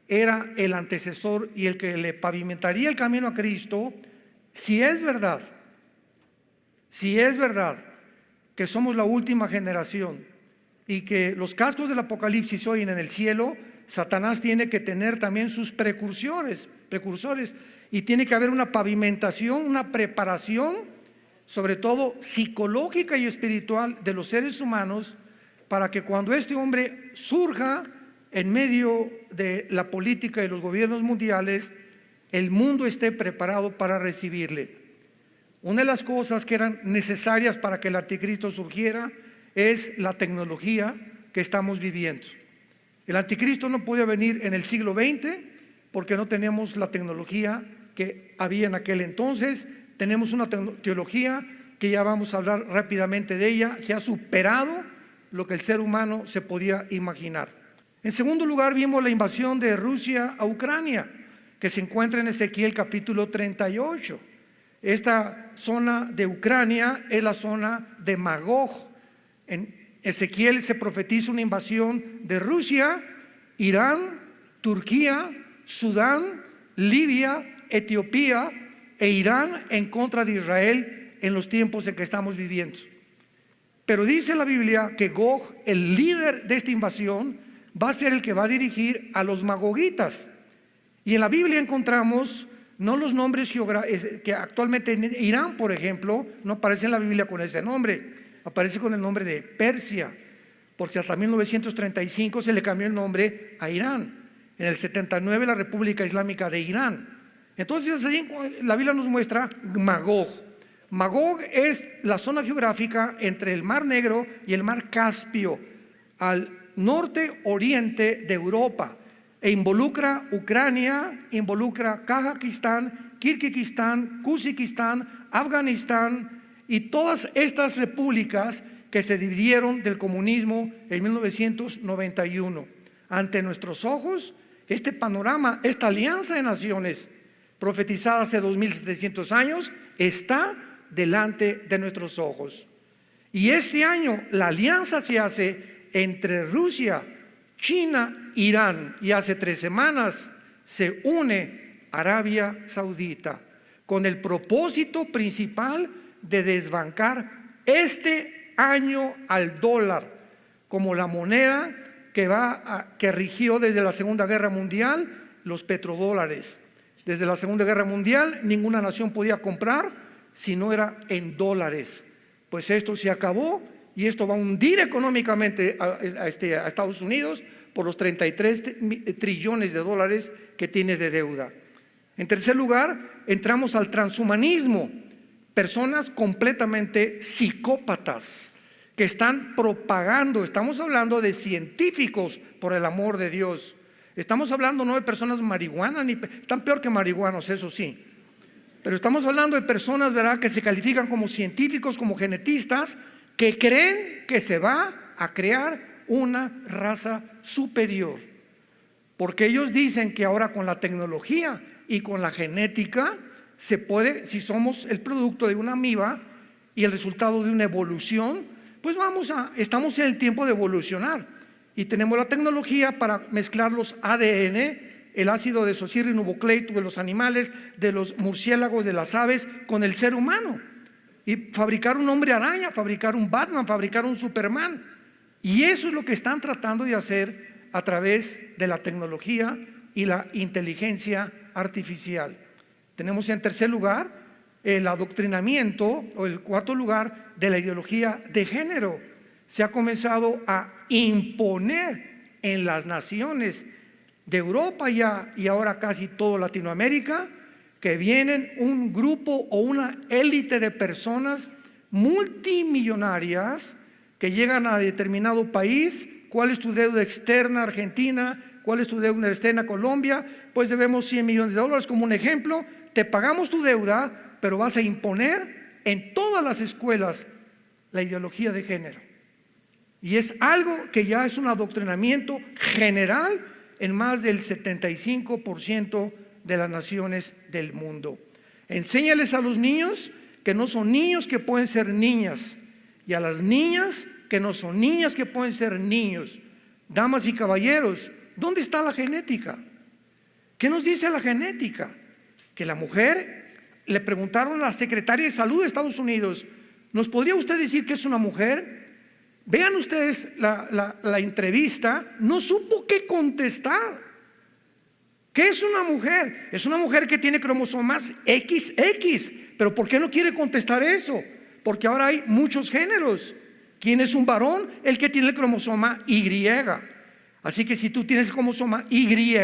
era el antecesor y el que le pavimentaría el camino a Cristo, si es verdad que somos la última generación y que los cascos del Apocalipsis se oyen en el cielo, Satanás tiene que tener también sus precursores, y tiene que haber una pavimentación, una preparación, sobre todo psicológica y espiritual de los seres humanos, para que cuando este hombre surja en medio de la política y los gobiernos mundiales, el mundo esté preparado para recibirle. Una de las cosas que eran necesarias para que el anticristo surgiera es la tecnología que estamos viviendo. El anticristo no podía venir en el siglo XX porque no teníamos la tecnología que había en aquel entonces. Tenemos una teología que ya vamos a hablar rápidamente de ella, que ha superado lo que el ser humano se podía imaginar. En segundo lugar, vimos la invasión de Rusia a Ucrania, que se encuentra en Ezequiel capítulo 38. Esta zona de Ucrania es la zona de Magog. En Ezequiel se profetiza una invasión de Rusia, Irán, Turquía, Sudán, Libia, Etiopía e Irán en contra de Israel en los tiempos en que estamos viviendo. Pero dice la Biblia que Gog, el líder de esta invasión, va a ser el que va a dirigir a los magogitas. Y en la Biblia encontramos no los nombres que actualmente en Irán, por ejemplo, no aparece en la Biblia con ese nombre, aparece con el nombre de Persia, porque hasta 1935 se le cambió el nombre a Irán. En el 79 la República Islámica de Irán. Entonces la Biblia nos muestra Magog. Magog es la zona geográfica entre el Mar Negro y el Mar Caspio, al norte oriente de Europa, e involucra Ucrania, involucra Kazajistán, Kirguistán, Kuzikistán, Afganistán y todas estas repúblicas que se dividieron del comunismo en 1991. Ante nuestros ojos, este panorama, esta alianza de naciones profetizada hace 2700 años, está delante de nuestros ojos. Y este año la alianza se hace entre Rusia, China, Irán, y hace 3 semanas se une Arabia Saudita con el propósito principal de desbancar este año al dólar como la moneda que rigió desde la Segunda Guerra Mundial, los petrodólares. Desde la Segunda Guerra Mundial ninguna nación podía comprar si no era en dólares. Pues esto se acabó y esto va a hundir económicamente a Estados Unidos por los 33 trillones de dólares que tiene de deuda. En tercer lugar, entramos al transhumanismo. Personas completamente psicópatas que están propagando, estamos hablando de científicos, por el amor de Dios. Estamos hablando no de personas marihuanas, están peor que marihuanos, eso sí. Pero estamos hablando de personas, ¿verdad?, que se califican como científicos, como genetistas, que creen que se va a crear una raza superior. Porque ellos dicen que ahora con la tecnología y con la genética se puede, si somos el producto de una amiba y el resultado de una evolución, pues estamos en el tiempo de evolucionar. y tenemos la tecnología para mezclar los ADN, el ácido desoxirribonucleico de los animales, de los murciélagos, de las aves, con el ser humano, y fabricar un hombre araña, fabricar un Batman, fabricar un Superman. Y eso es lo que están tratando de hacer a través de la tecnología y la inteligencia artificial. Tenemos en tercer lugar el adoctrinamiento, o el cuarto lugar, de la ideología de género. Se ha comenzado a imponer en las naciones de Europa ya, y ahora casi toda Latinoamérica, que vienen un grupo o una élite de personas multimillonarias que llegan a determinado país. ¿Cuál es tu deuda externa, Argentina? ¿Cuál es tu deuda externa, Colombia? Pues debemos 100 millones de dólares como un ejemplo. Te pagamos tu deuda, pero vas a imponer en todas las escuelas la ideología de género. Y es algo que ya es un adoctrinamiento general en más del 75% de las naciones del mundo. Enséñales a los niños que no son niños, que pueden ser niñas, y a las niñas que no son niñas, que pueden ser niños. Damas y caballeros, ¿dónde está la genética? ¿Qué nos dice la genética? Que la mujer, le preguntaron a la secretaria de salud de Estados Unidos, ¿nos podría usted decir que es una mujer? Vean ustedes la entrevista, no supo qué contestar. ¿Qué es una mujer? Es una mujer que tiene cromosomas XX. ¿Pero por qué no quiere contestar eso? Porque ahora hay muchos géneros. ¿Quién es un varón? El que tiene el cromosoma Y. Así que si tú tienes el cromosoma Y,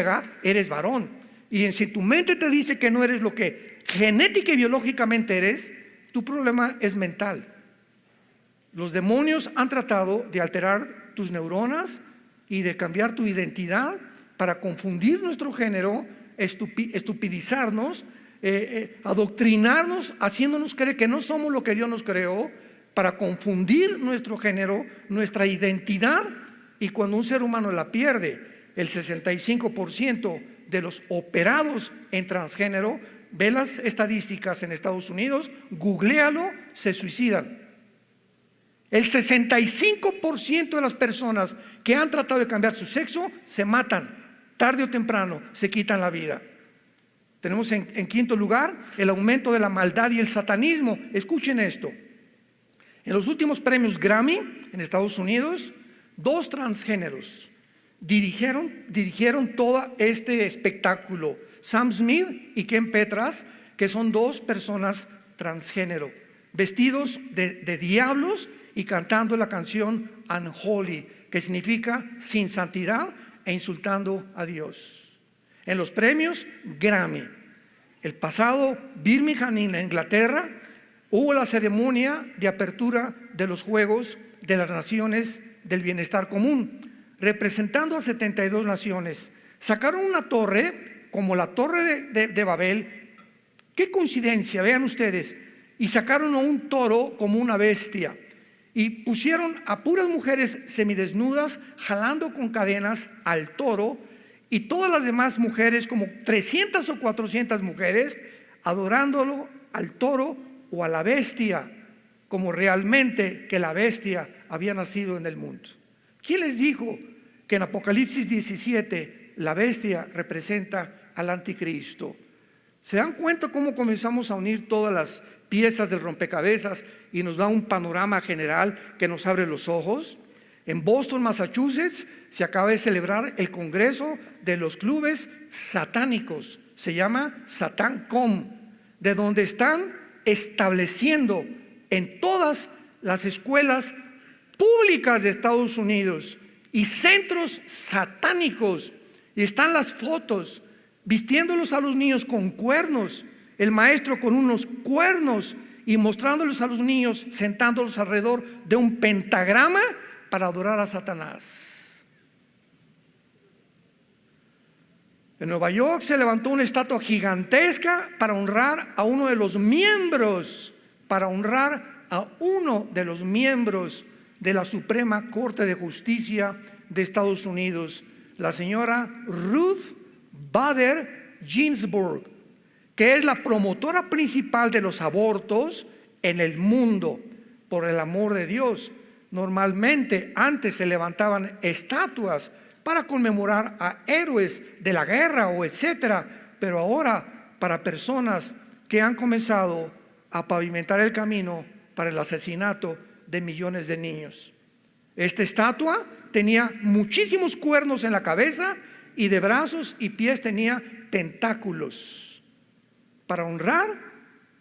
eres varón. Y si tu mente te dice que no eres lo que genética y biológicamente eres, tu problema es mental. Los demonios han tratado de alterar tus neuronas y de cambiar tu identidad para confundir nuestro género, estupidizarnos, adoctrinarnos, haciéndonos creer que no somos lo que Dios nos creó, para confundir nuestro género, nuestra identidad. Y cuando un ser humano la pierde, el 65% de los operados en transgénero, ve las estadísticas en Estados Unidos, googléalo, se suicidan. El 65% de las personas que han tratado de cambiar su sexo se matan, tarde o temprano se quitan la vida. Tenemos en quinto lugar el aumento de la maldad y el satanismo. Escuchen esto. En los últimos premios Grammy en Estados Unidos, 2 transgéneros dirigieron todo este espectáculo. Sam Smith y Ken Petras, que son 2 personas transgénero, vestidos de diablos y cantando la canción Unholy, que significa sin santidad, e insultando a Dios. En los premios Grammy, el pasado Birmingham, en Inglaterra, hubo la ceremonia de apertura de los Juegos de las Naciones del Bienestar Común, representando a 72 naciones. Sacaron una torre, como la Torre de Babel. Qué coincidencia, vean ustedes. Y sacaron a un toro como una bestia. Y pusieron a puras mujeres semidesnudas jalando con cadenas al toro, y todas las demás mujeres, como 300 o 400 mujeres, adorándolo al toro o a la bestia, como realmente que la bestia había nacido en el mundo. ¿Quién les dijo que en Apocalipsis 17 la bestia representa al anticristo? ¿Se dan cuenta cómo comenzamos a unir todas las piezas del rompecabezas y nos da un panorama general que nos abre los ojos? En Boston, Massachusetts, se acaba de celebrar el Congreso de los Clubes Satánicos. Se llama SatanCon, de donde están estableciendo en todas las escuelas públicas de Estados Unidos y centros satánicos. Y están las fotos, vistiéndolos a los niños con cuernos, el maestro con unos cuernos, y mostrándolos a los niños, sentándolos alrededor de un pentagrama para adorar a Satanás. En Nueva York se levantó una estatua gigantesca para honrar a uno de los miembros, de la Suprema Corte de Justicia de Estados Unidos, la señora Ruth Bader Ginsburg, que es la promotora principal de los abortos en el mundo. Por el amor de Dios, Normalmente antes se levantaban estatuas para conmemorar a héroes de la guerra o etcétera, pero ahora para personas que han comenzado a pavimentar el camino para el asesinato de millones de niños. Esta estatua tenía muchísimos cuernos en la cabeza y de brazos y pies tenía tentáculos para honrar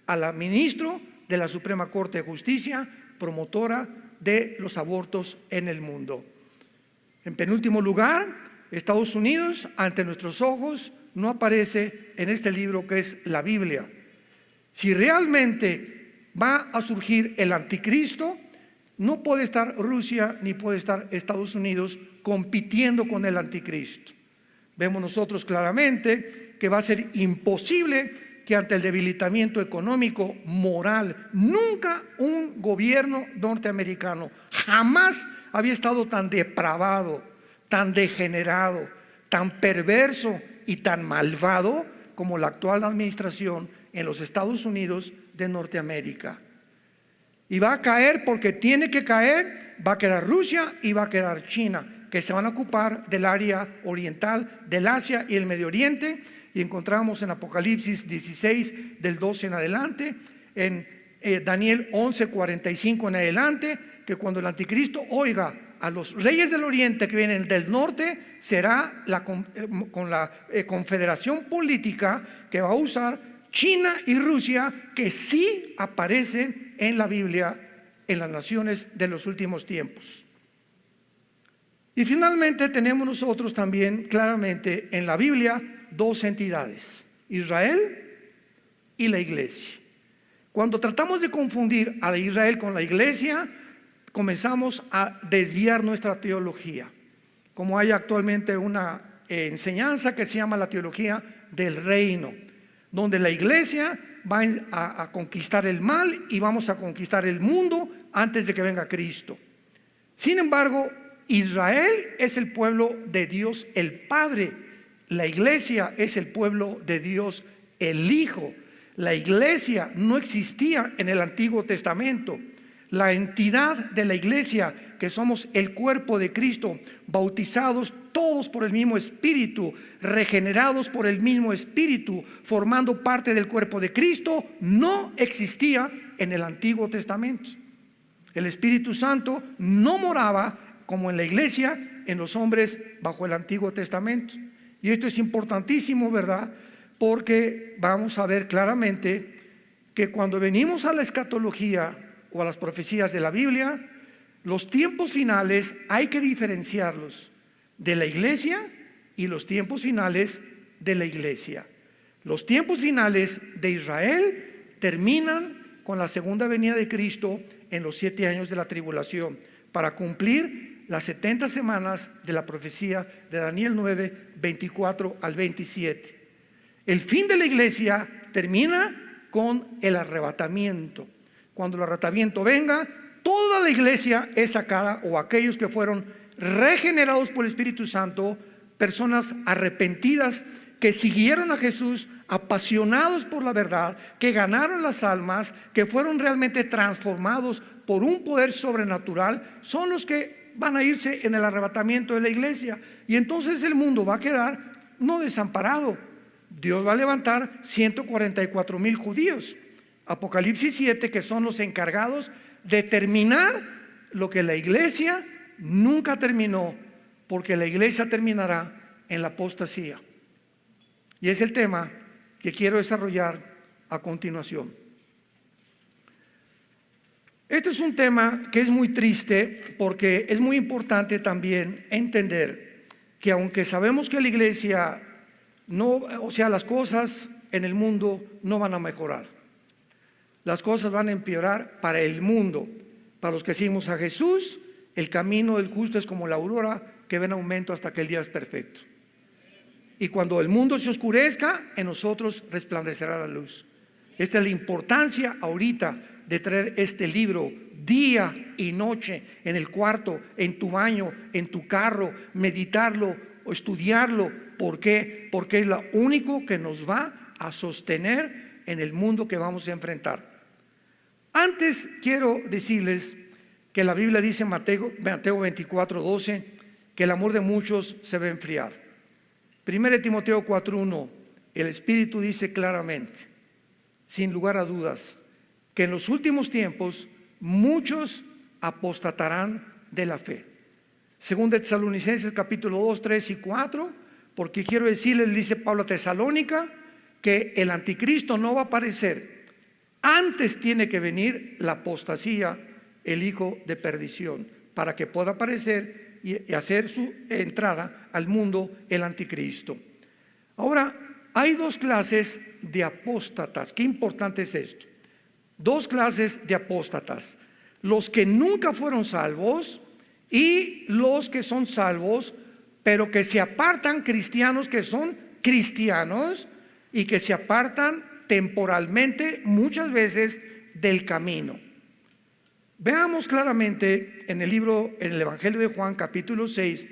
a la ministra de la Suprema Corte de Justicia, promotora de los abortos en el mundo. En penúltimo lugar, Estados Unidos, ante nuestros ojos, no aparece en este libro que es la Biblia. Si realmente va a surgir el anticristo, no puede estar Rusia ni puede estar Estados Unidos compitiendo con el anticristo. Vemos nosotros claramente que va a ser imposible que ante el debilitamiento económico, moral, nunca un gobierno norteamericano jamás había estado tan depravado, tan degenerado, tan perverso y tan malvado como la actual administración en los Estados Unidos de Norteamérica. Y va a caer porque tiene que caer, va a quedar Rusia y va a quedar China, que se van a ocupar del área oriental, del Asia y el Medio Oriente. Y encontramos en Apocalipsis 16 del 12 en adelante, en Daniel 11, 45 en adelante, que cuando el anticristo oiga a los reyes del oriente que vienen del norte, será con la confederación política que va a usar China y Rusia, que sí aparecen en la Biblia en las naciones de los últimos tiempos. Y finalmente tenemos nosotros también claramente en la Biblia dos entidades, Israel y la iglesia. Cuando tratamos de confundir a Israel con la iglesia, comenzamos a desviar nuestra teología. Como hay actualmente una enseñanza que se llama la teología del reino, donde la iglesia va a conquistar el mal y vamos a conquistar el mundo antes de que venga Cristo. Sin embargo, Israel es el pueblo de Dios el Padre. La iglesia es el pueblo de Dios el Hijo. La iglesia no existía en el Antiguo Testamento. La entidad de la iglesia, que somos el cuerpo de Cristo, bautizados todos por el mismo Espíritu, regenerados por el mismo Espíritu, formando parte del cuerpo de Cristo, no existía en el Antiguo Testamento. El Espíritu Santo no moraba como en la iglesia, en los hombres bajo el Antiguo Testamento. Y esto es importantísimo, ¿verdad? Porque vamos a ver claramente que cuando venimos a la escatología o a las profecías de la Biblia, los tiempos finales hay que diferenciarlos de la iglesia y los tiempos finales de la iglesia. Los tiempos finales de Israel terminan con la segunda venida de Cristo en los 7 años de la tribulación, para cumplir las 70 semanas de la profecía de Daniel 9, 24 al 27. El fin de la iglesia termina con el arrebatamiento. Cuando el arrebatamiento venga, toda la iglesia es sacada, o aquellos que fueron regenerados por el Espíritu Santo, personas arrepentidas que siguieron a Jesús, apasionados por la verdad, que ganaron las almas, que fueron realmente transformados por un poder sobrenatural, son los que van a irse en el arrebatamiento de la iglesia. Y entonces el mundo va a quedar no desamparado. Dios va a levantar 144,000 judíos. Apocalipsis 7, que son los encargados de terminar lo que la iglesia nunca terminó, porque la iglesia terminará en la apostasía. Y es el tema que quiero desarrollar a continuación. Este es un tema que es muy triste, porque es muy importante también entender que aunque sabemos que la iglesia las cosas en el mundo no van a mejorar. Las cosas van a empeorar para el mundo. Para los que seguimos a Jesús, el camino del justo es como la aurora que va en aumento hasta que el día es perfecto. Y cuando el mundo se oscurezca, en nosotros resplandecerá la luz. Esta es la importancia ahorita de traer este libro día y noche en el cuarto, en tu baño, en tu carro, meditarlo o estudiarlo. ¿Por qué? Porque es lo único que nos va a sostener en el mundo que vamos a enfrentar. Antes quiero decirles que la Biblia dice en Mateo 24:12 que el amor de muchos se va a enfriar. 1 Timoteo 4:1, el Espíritu dice claramente, sin lugar a dudas, que en los últimos tiempos muchos apostatarán de la fe. 2 Tesalonicenses capítulo 2, 3 y 4, porque quiero decirles, dice Pablo a Tesalónica, que el anticristo no va a aparecer. Antes tiene que venir la apostasía, el hijo de perdición, para que pueda aparecer y hacer su entrada al mundo el anticristo. Ahora, hay dos clases de apóstatas. Qué importante es esto. Dos clases de apóstatas: los que nunca fueron salvos y los que son salvos, pero que se apartan, cristianos que son cristianos y que se apartan temporalmente muchas veces del camino. Veamos claramente en el Evangelio de Juan capítulo 6,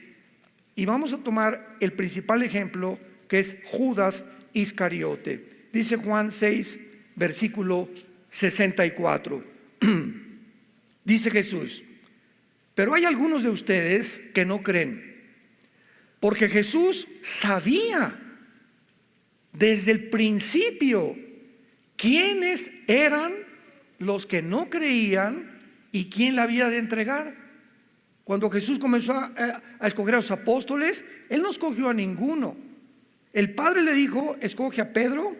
y vamos a tomar el principal ejemplo, que es Judas Iscariote. Dice Juan 6, versículo 64. Dice Jesús: pero hay algunos de ustedes que no creen, porque Jesús sabía desde el principio quiénes eran los que no creían y quién la había de entregar. Cuando Jesús comenzó a escoger a los apóstoles, Él no escogió a ninguno. El Padre le dijo: escoge a Pedro,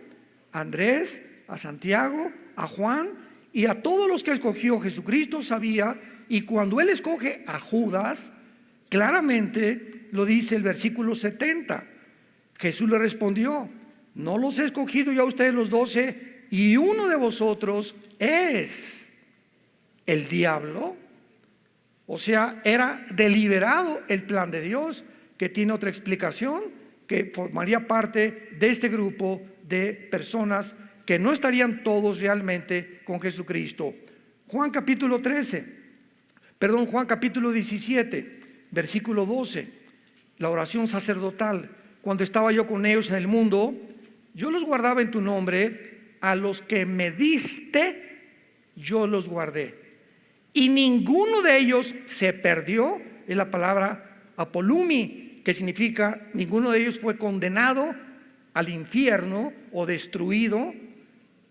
a Andrés, a Santiago, a Juan, y a todos los que escogió Jesucristo sabía. Y cuando Él escoge a Judas, claramente lo dice el versículo 70. Jesús le respondió: no los he escogido yo a ustedes los 12, y uno de vosotros es el diablo. O sea, era deliberado el plan de Dios, que tiene otra explicación, que formaría parte de este grupo de personas que no estarían todos realmente con Jesucristo. Juan capítulo 17, versículo 12, la oración sacerdotal: cuando estaba yo con ellos en el mundo, yo los guardaba en tu nombre, a los que me diste, yo los guardé. Y ninguno de ellos se perdió. Es la palabra apolumi, que significa ninguno de ellos fue condenado al infierno o destruido,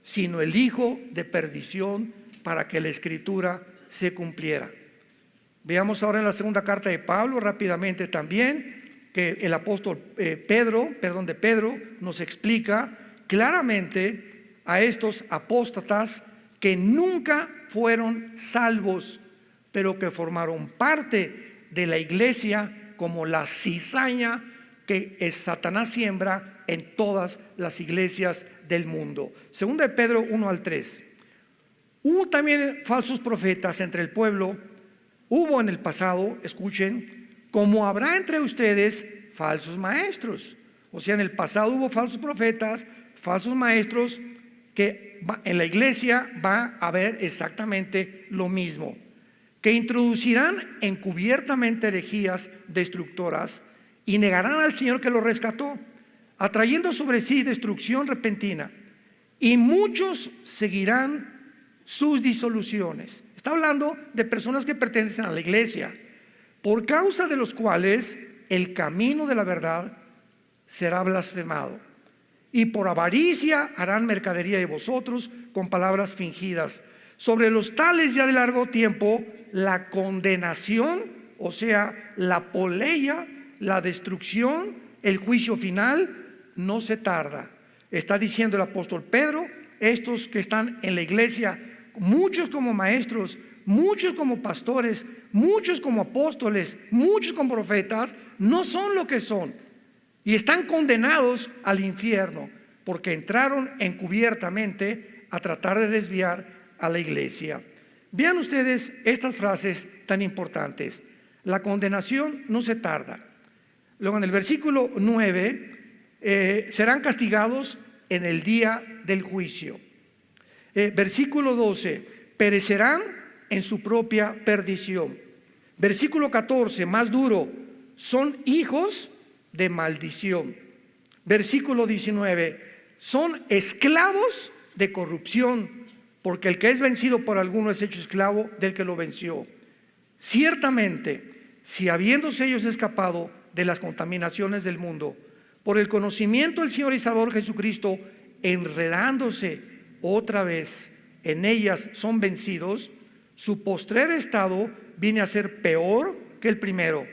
sino el hijo de perdición, para que la escritura se cumpliera. Veamos ahora en la segunda carta de Pablo rápidamente también, que el apóstol Pedro nos explica claramente a estos apóstatas que nunca fueron salvos, pero que formaron parte de la iglesia como la cizaña que Satanás siembra en todas las iglesias del mundo. Segunda de Pedro 1-3. Hubo también falsos profetas entre el pueblo. Hubo en el pasado, escuchen, como habrá entre ustedes falsos maestros. O sea, en el pasado hubo falsos profetas, falsos maestros, que en la iglesia va a haber exactamente lo mismo, que introducirán encubiertamente herejías destructoras y negarán al Señor que los rescató, atrayendo sobre sí destrucción repentina, y muchos seguirán sus disoluciones. Está hablando de personas que pertenecen a la iglesia, por causa de los cuales el camino de la verdad será blasfemado. Y por avaricia harán mercadería de vosotros con palabras fingidas. Sobre los tales ya de largo tiempo la condenación, o sea, la poleia, la destrucción, el juicio final, no se tarda. Está diciendo el apóstol Pedro: estos que están en la iglesia, muchos como maestros, muchos como pastores, muchos como apóstoles, muchos como profetas, no son lo que son. Y están condenados al infierno porque entraron encubiertamente a tratar de desviar a la iglesia. Vean ustedes estas frases tan importantes: la condenación no se tarda. Luego en el versículo 9, serán castigados en el día del juicio. Versículo 12, perecerán en su propia perdición. Versículo 14, más duro, son hijos de maldición. Versículo 19, son esclavos de corrupción, porque el que es vencido por alguno es hecho esclavo del que lo venció. Ciertamente, si habiéndose ellos escapado de las contaminaciones del mundo, por el conocimiento del Señor y Salvador Jesucristo, enredándose otra vez en ellas son vencidos, su postrer estado viene a ser peor que el primero,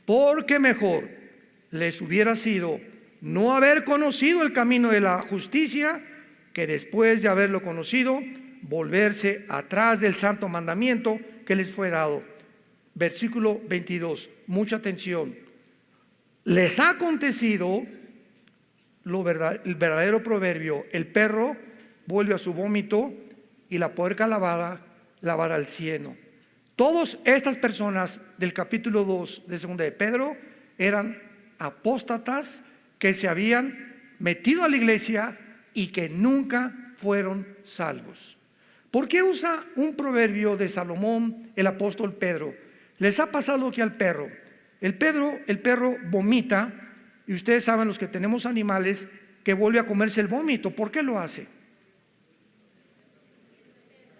porque mejor les hubiera sido no haber conocido el camino de la justicia, que después de haberlo conocido, volverse atrás del santo mandamiento que les fue dado. Versículo 22, mucha atención. Les ha acontecido el verdadero proverbio: el perro vuelve a su vómito y la puerca lavada al cieno. Todas estas personas del capítulo 2 de 2 de Pedro eran apóstatas que se habían metido a la iglesia y que nunca fueron salvos. ¿Por qué usa un proverbio de Salomón el apóstol Pedro? Les ha pasado lo que al perro. El perro vomita, y ustedes saben, los que tenemos animales, que vuelve a comerse el vómito. ¿Por qué lo hace?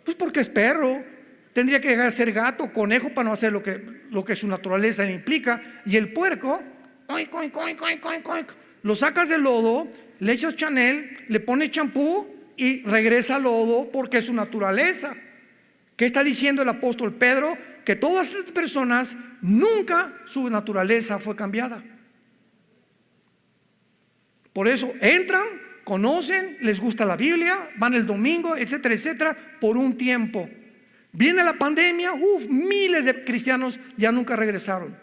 Pues porque es perro. Tendría que llegar a ser gato, conejo, para no hacer lo que su naturaleza le implica. Y el puerco, oink, oink, oink, oink, oink, oink, lo sacas del lodo, le echas Chanel, le pones champú y regresa al lodo porque es su naturaleza. ¿Qué está diciendo el apóstol Pedro? Que todas estas personas nunca su naturaleza fue cambiada. Por eso entran, conocen, les gusta la Biblia, van el domingo, etcétera, etcétera, por un tiempo. Viene la pandemia, miles de cristianos ya nunca regresaron.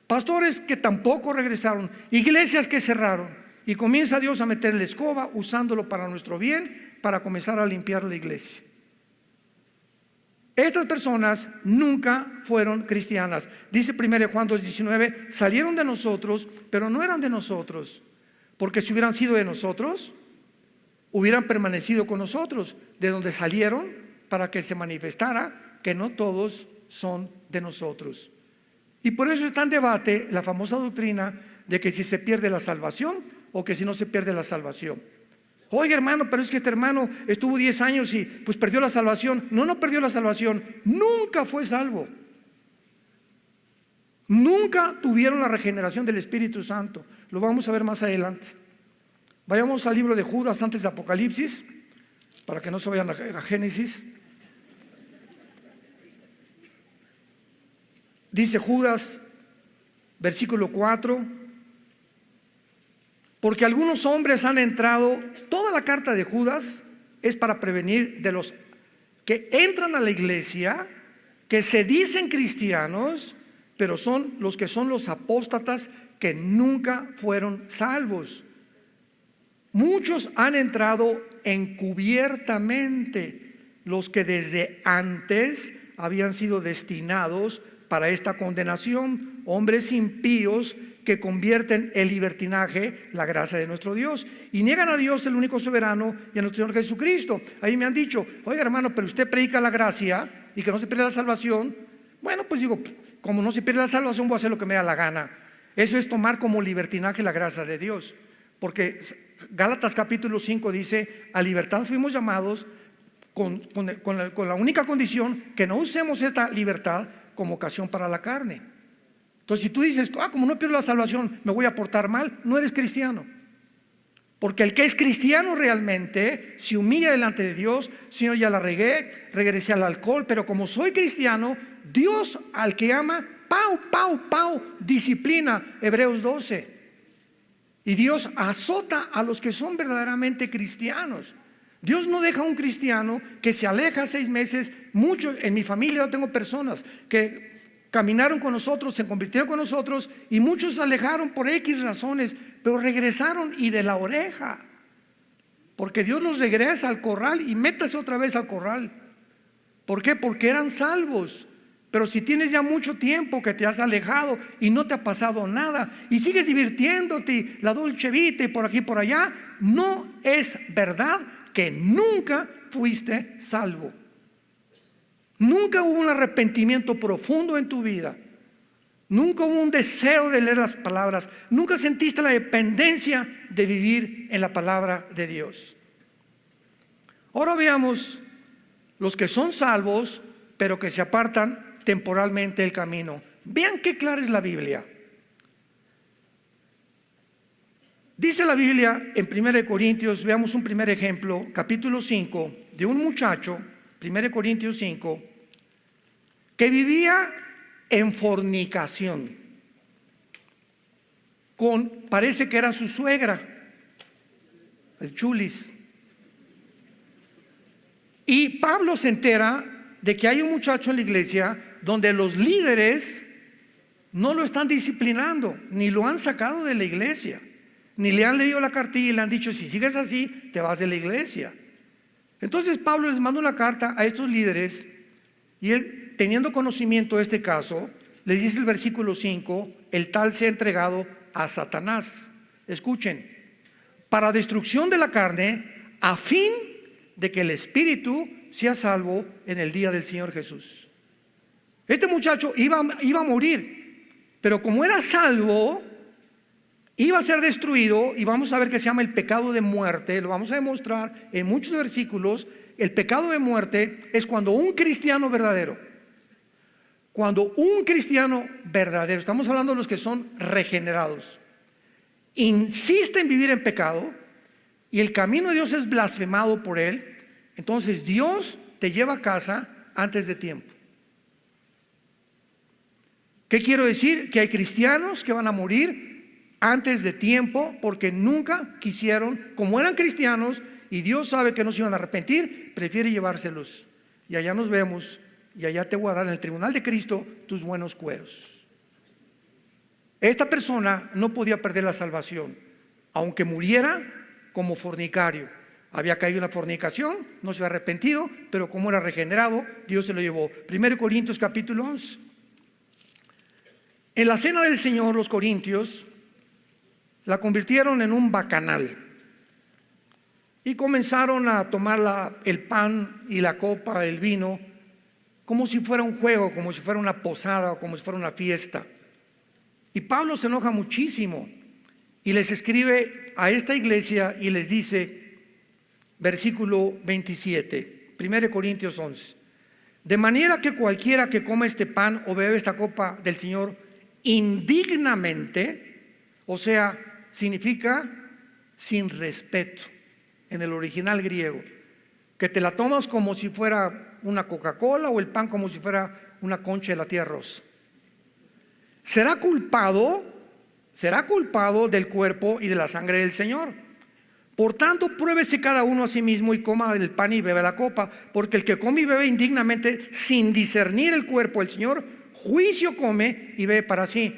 Pastores que tampoco regresaron, iglesias que cerraron, y comienza Dios a meter la escoba usándolo para nuestro bien, para comenzar a limpiar la iglesia. Estas personas nunca fueron cristianas. Dice 1 Juan 2:19, salieron de nosotros, pero no eran de nosotros, porque si hubieran sido de nosotros, hubieran permanecido con nosotros, de donde salieron, para que se manifestara que no todos son de nosotros. Y por eso está en debate la famosa doctrina de que si se pierde la salvación o que si no se pierde la salvación. Oye, hermano, pero es que este hermano estuvo 10 años y pues perdió la salvación. No perdió la salvación, nunca fue salvo. Nunca tuvieron la regeneración del Espíritu Santo. Lo vamos a ver más adelante. Vayamos al libro de Judas antes de Apocalipsis, para que no se vayan a Génesis. Dice Judas, versículo 4, porque algunos hombres han entrado. Toda la carta de Judas es para prevenir de los que entran a la iglesia, que se dicen cristianos, pero son los apóstatas que nunca fueron salvos. Muchos han entrado encubiertamente, los que desde antes habían sido destinados para esta condenación, hombres impíos que convierten el libertinaje la gracia de nuestro Dios y niegan a Dios, el único soberano, y a nuestro Señor Jesucristo. Ahí me han dicho: oiga, hermano, pero usted predica la gracia y que no se pierde la salvación. Bueno, pues digo, como no se pierde la salvación, voy a hacer lo que me da la gana. Eso es tomar como libertinaje la gracia de Dios, porque Gálatas capítulo 5 dice: a libertad fuimos llamados, con la única condición que no usemos esta libertad como ocasión para la carne. Entonces, si tú dices: como no pierdo la salvación, me voy a portar mal, no eres cristiano. Porque el que es cristiano realmente se humilla delante de Dios. Señor, ya la regué, regresé al alcohol, pero como soy cristiano, Dios al que ama, disciplina. Hebreos 12. Y Dios azota a los que son verdaderamente cristianos. Dios no deja a un cristiano que se aleja 6 meses. Muchos, en mi familia yo tengo personas que caminaron con nosotros, se convirtieron con nosotros, y muchos se alejaron por X razones, pero regresaron y de la oreja, porque Dios los regresa al corral y métase otra vez al corral. ¿Por qué? Porque eran salvos. Pero si tienes ya mucho tiempo que te has alejado y no te ha pasado nada y sigues divirtiéndote, la dolce vita y por aquí y por allá, no es verdad que nunca fuiste salvo. Nunca hubo un arrepentimiento profundo en tu vida. Nunca hubo un deseo de leer las palabras. Nunca sentiste la dependencia de vivir en la palabra de Dios. Ahora veamos los que son salvos, pero que se apartan temporalmente el camino. Vean qué clara es la Biblia. Dice la Biblia en 1 Corintios, veamos un primer ejemplo, capítulo 5, de un muchacho, 1 Corintios 5, que vivía en fornicación parece que era su suegra, el chulis. Y Pablo se entera de que hay un muchacho en la iglesia donde los líderes no lo están disciplinando, ni lo han sacado de la iglesia, ni le han leído la cartilla y le han dicho: si sigues así, te vas de la iglesia. Entonces Pablo les manda una carta a estos líderes, y él, teniendo conocimiento de este caso, les dice el versículo 5: el tal se ha entregado a Satanás, escuchen, para destrucción de la carne, a fin de que el espíritu sea salvo en el día del Señor Jesús. Este muchacho iba a morir, pero como era salvo, iba a ser destruido. Y vamos a ver que se llama el pecado de muerte. Lo vamos a demostrar en muchos versículos. El pecado de muerte es cuando un cristiano verdadero, estamos hablando de los que son regenerados, insiste en vivir en pecado y el camino de Dios es blasfemado por él, entonces Dios te lleva a casa antes de tiempo. ¿Qué quiero decir? Que hay cristianos que van a morir antes de tiempo porque nunca quisieron, como eran cristianos y Dios sabe que no se iban a arrepentir, prefiere llevárselos. Y allá nos vemos, y allá te voy a dar en el tribunal de Cristo tus buenos cueros. Esta persona no podía perder la salvación, aunque muriera como fornicario. Había caído en la fornicación, no se había arrepentido, pero como era regenerado, Dios se lo llevó. 1 Corintios capítulo 11. En la cena del Señor, los corintios la convirtieron en un bacanal y comenzaron a tomar el pan y la copa, el vino, como si fuera un juego, como si fuera una posada o como si fuera una fiesta. Y Pablo se enoja muchísimo y les escribe a esta iglesia y les dice, versículo 27, 1 Corintios 11: de manera que cualquiera que come este pan o bebe esta copa del Señor indignamente, o sea, significa sin respeto en el original griego, que te la tomas como si fuera una Coca-Cola o el pan como si fuera una concha de la tía rosa, será culpado del cuerpo y de la sangre del Señor. Por tanto, pruébese cada uno a sí mismo y coma del pan y bebe la copa, porque el que come y bebe indignamente sin discernir el cuerpo del Señor, juicio come y bebe para sí.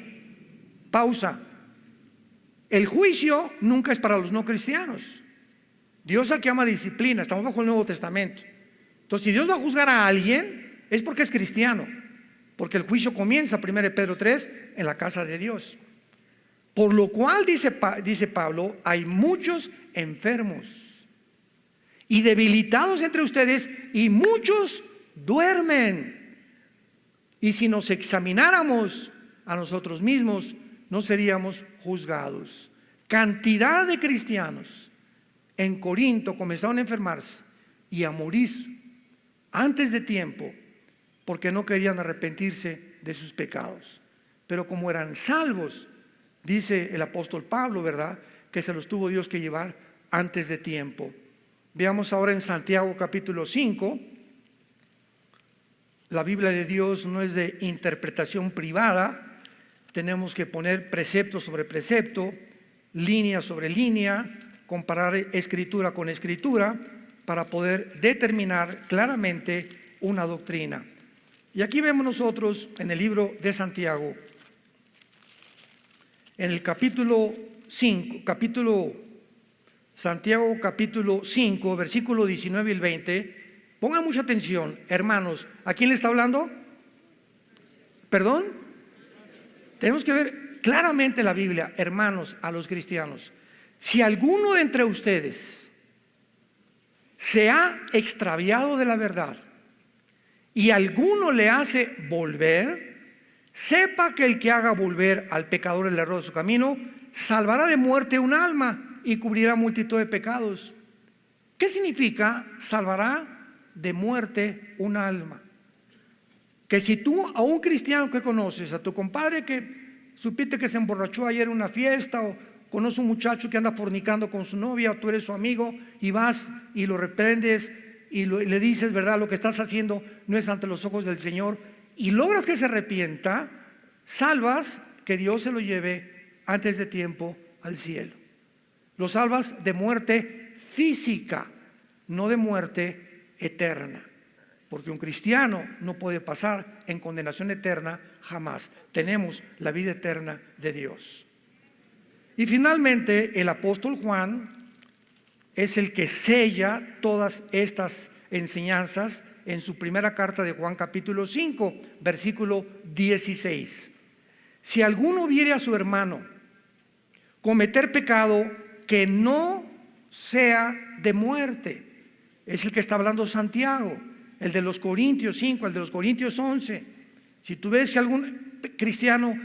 Pausa. El juicio nunca es para los no cristianos. Dios es el que ama disciplina. Estamos bajo el Nuevo Testamento. Entonces, si Dios va a juzgar a alguien, es porque es cristiano, porque el juicio comienza, 1 Pedro 3, en la casa de Dios. Por lo cual, dice Pablo, hay muchos enfermos y debilitados entre ustedes, y muchos duermen. Y si nos examináramos a nosotros mismos, no seríamos juzgados. Cantidad de cristianos en Corinto comenzaron a enfermarse y a morir antes de tiempo porque no querían arrepentirse de sus pecados. Pero como eran salvos, dice el apóstol Pablo, ¿verdad?, que se los tuvo Dios que llevar antes de tiempo. Veamos ahora en Santiago capítulo 5. La Biblia de Dios no es de interpretación privada. Tenemos que poner precepto sobre precepto, línea sobre línea, comparar escritura con escritura para poder determinar claramente una doctrina. Y aquí vemos nosotros en el libro de Santiago, en el capítulo 5, Santiago capítulo 5, versículo 19 y el 20. Pongan mucha atención, hermanos. ¿A quién le está hablando? ¿Perdón? Tenemos que ver claramente la Biblia, hermanos, a los cristianos. Si alguno de entre ustedes se ha extraviado de la verdad y alguno le hace volver, sepa que el que haga volver al pecador el error de su camino, salvará de muerte un alma y cubrirá multitud de pecados. ¿Qué significa salvará de muerte un alma? que si tú a un cristiano que conoces, a tu compadre que supiste que se emborrachó ayer en una fiesta, o conoce un muchacho que anda fornicando con su novia, o tú eres su amigo y vas y lo reprendes y le dices, verdad, lo que estás haciendo no es ante los ojos del Señor, y logras que se arrepienta, salvas que Dios se lo lleve antes de tiempo al cielo. Lo salvas de muerte física, no de muerte eterna, porque un cristiano no puede pasar en condenación eterna jamás. Tenemos la vida eterna de Dios. Y finalmente el apóstol Juan es el que sella todas estas enseñanzas en su primera carta de Juan capítulo 5, versículo 16. Si alguno viere a su hermano cometer pecado que no sea de muerte, es el que está hablando Santiago, el de los Corintios 5, el de los Corintios 11. Si tú ves que algún cristiano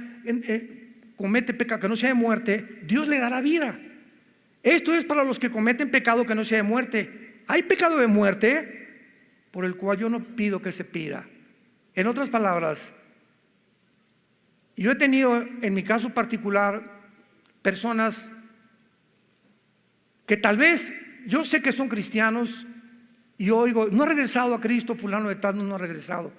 comete pecado que no sea de muerte, Dios le dará vida. Esto es para los que cometen pecado que no sea de muerte. Hay pecado de muerte por el cual yo no pido que se pida. En otras palabras, yo he tenido en mi caso particular personas que tal vez yo sé que son cristianos y yo oigo, no ha regresado a Cristo, fulano de tal no ha regresado,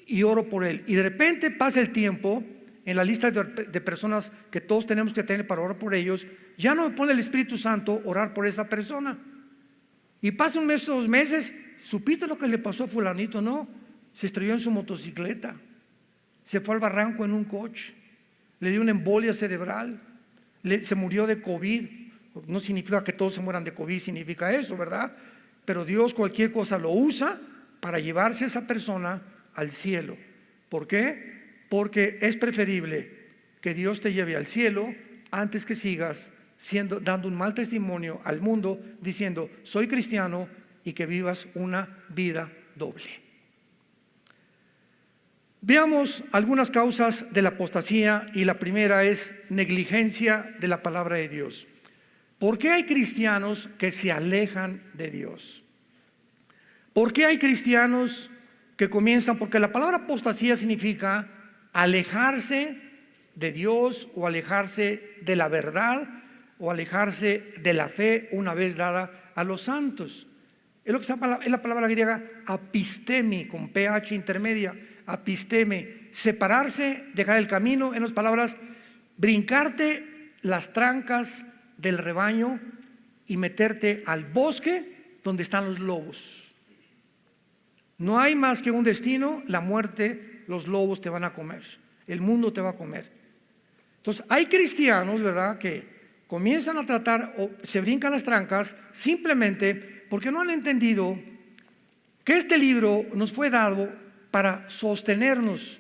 y oro por él, y de repente pasa el tiempo en la lista de personas que todos tenemos que tener para orar por ellos, ya no me pone el Espíritu Santo orar por esa persona, y pasa un mes o 2 meses, ¿supiste lo que le pasó a fulanito? No, se estrelló en su motocicleta, se fue al barranco en un coche, le dio una embolia cerebral, se murió de COVID. No significa que todos se mueran de COVID, significa eso, ¿verdad? Pero Dios cualquier cosa lo usa para llevarse a esa persona al cielo. ¿Por qué? Porque es preferible que Dios te lleve al cielo antes que sigas dando un mal testimonio al mundo diciendo soy cristiano y que vivas una vida doble. Veamos algunas causas de la apostasía, y la primera es negligencia de la palabra de Dios. ¿Por qué hay cristianos que se alejan de Dios? ¿Por qué hay cristianos que comienzan? Porque la palabra apostasía significa alejarse de Dios, o alejarse de la verdad, o alejarse de la fe una vez dada a los santos. Es lo que es la palabra griega apistemi, con ph intermedia, apisteme, separarse, dejar el camino, en otras palabras, brincarte las trancas del rebaño y meterte al bosque donde están los lobos. No hay más que un destino, la muerte. Los lobos te van a comer, el mundo te va a comer. Entonces hay cristianos, ¿verdad?, que comienzan a tratar o se brincan las trancas simplemente porque no han entendido que este libro nos fue dado para sostenernos,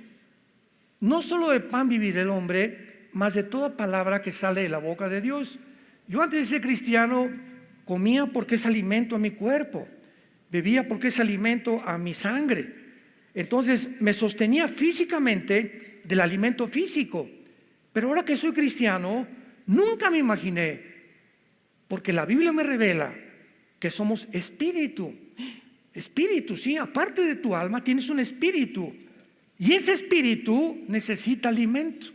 no solo de pan vivir el hombre, mas de toda palabra que sale de la boca de Dios. Yo antes de ser cristiano comía porque es alimento a mi cuerpo, bebía porque es alimento a mi sangre. Entonces me sostenía físicamente del alimento físico. Pero ahora que soy cristiano, nunca me imaginé, porque la Biblia me revela que somos espíritu. Espíritu, sí, aparte de tu alma tienes un espíritu, y ese espíritu necesita alimento,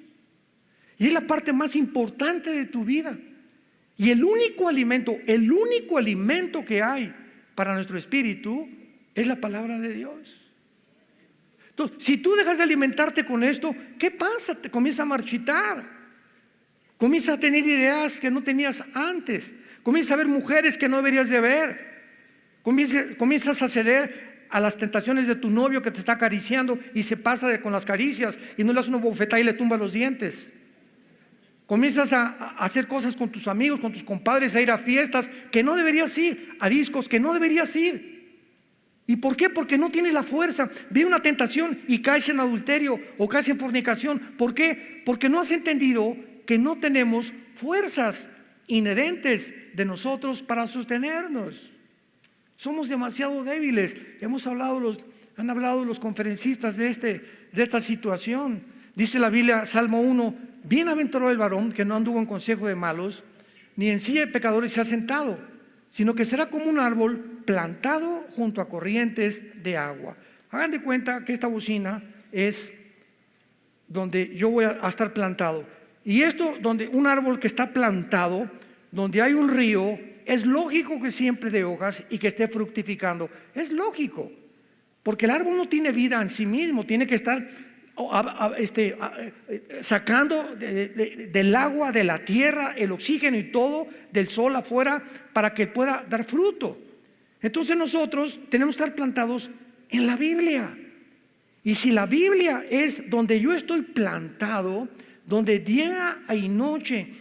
y es la parte más importante de tu vida. Y el único alimento que hay para nuestro espíritu es la palabra de Dios. Entonces, si tú dejas de alimentarte con esto, ¿qué pasa? Te comienza a marchitar, comienzas a tener ideas que no tenías antes, comienzas a ver mujeres que no deberías de ver, comienzas a ceder a las tentaciones de tu novio que te está acariciando y se pasa con las caricias y no le das una bofetada y le tumba los dientes. Comienzas a hacer cosas con tus amigos, con tus compadres, a ir a fiestas que no deberías ir, a discos que no deberías ir. ¿Y por qué? Porque no tienes la fuerza. Viene una tentación y caes en adulterio o caes en fornicación. ¿Por qué? Porque no has entendido que no tenemos fuerzas inherentes de nosotros para sostenernos. Somos demasiado débiles. Han hablado los conferencistas de esta situación. Dice la Biblia, Salmo 1, bienaventurado el varón que no anduvo en consejo de malos, ni en silla de pecadores se ha sentado, sino que será como un árbol plantado junto a corrientes de agua. Hagan de cuenta que esta bocina es donde yo voy a estar plantado. Y esto, donde un árbol que está plantado, donde hay un río, es lógico que siempre dé hojas y que esté fructificando. Es lógico, porque el árbol no tiene vida en sí mismo, tiene que estar sacando del agua, de la tierra, el oxígeno y todo, del sol afuera, para que pueda dar fruto. Entonces nosotros tenemos que estar plantados en la Biblia. Y si la Biblia es donde yo estoy plantado, donde día y noche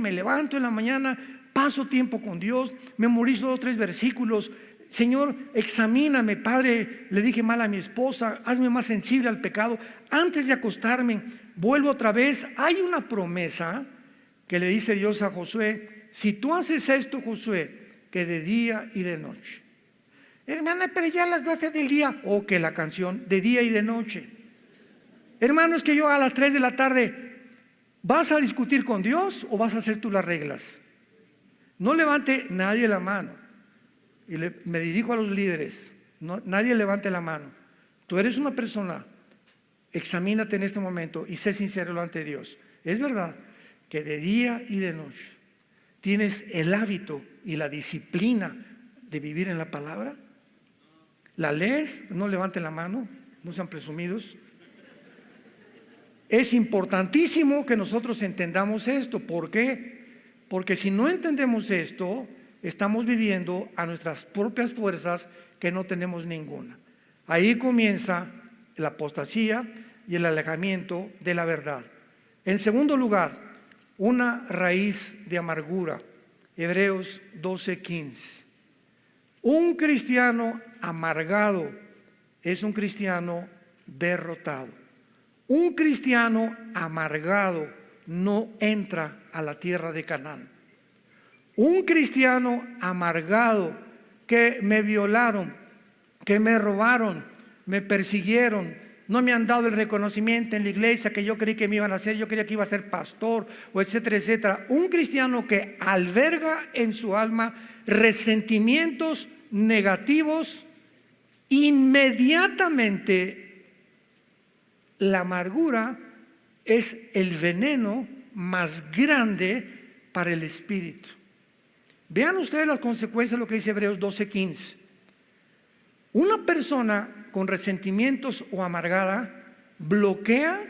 me levanto en la mañana, paso tiempo con Dios, memorizo 2 o 3 versículos. Señor, examíname, Padre, le dije mal a mi esposa, hazme más sensible al pecado. Antes de acostarme, vuelvo otra vez. Hay una promesa que le dice Dios a Josué: si tú haces esto, Josué, que de día y de noche. Hermana, pero ya a las 12 del día, o que la canción, de día y de noche. Hermano, es que yo a las 3 de la tarde, ¿vas a discutir con Dios o vas a hacer tú las reglas? No levante nadie la mano. Y me dirijo a los líderes. No, nadie levante la mano. Tú eres una persona, examínate en este momento y sé sincero ante Dios. Es verdad que de día y de noche tienes el hábito y la disciplina de vivir en la palabra. ¿La lees? No levanten la mano, no sean presumidos. Es importantísimo que nosotros entendamos esto. ¿Por qué? Porque si no entendemos esto, estamos viviendo a nuestras propias fuerzas, que no tenemos ninguna. Ahí comienza la apostasía y el alejamiento de la verdad. En segundo lugar, una raíz de amargura. Hebreos 12:15. Un cristiano amargado es un cristiano derrotado. Un cristiano amargado no entra a la tierra de Canaán. Un cristiano amargado, que me violaron, que me robaron, me persiguieron, no me han dado el reconocimiento en la iglesia que yo creí que me iban a hacer, yo creía que iba a ser pastor, o etcétera, etcétera. Un cristiano que alberga en su alma resentimientos negativos, inmediatamente la amargura es el veneno más grande para el espíritu. Vean ustedes las consecuencias de lo que dice Hebreos 12:15. Una persona con resentimientos o amargada bloquea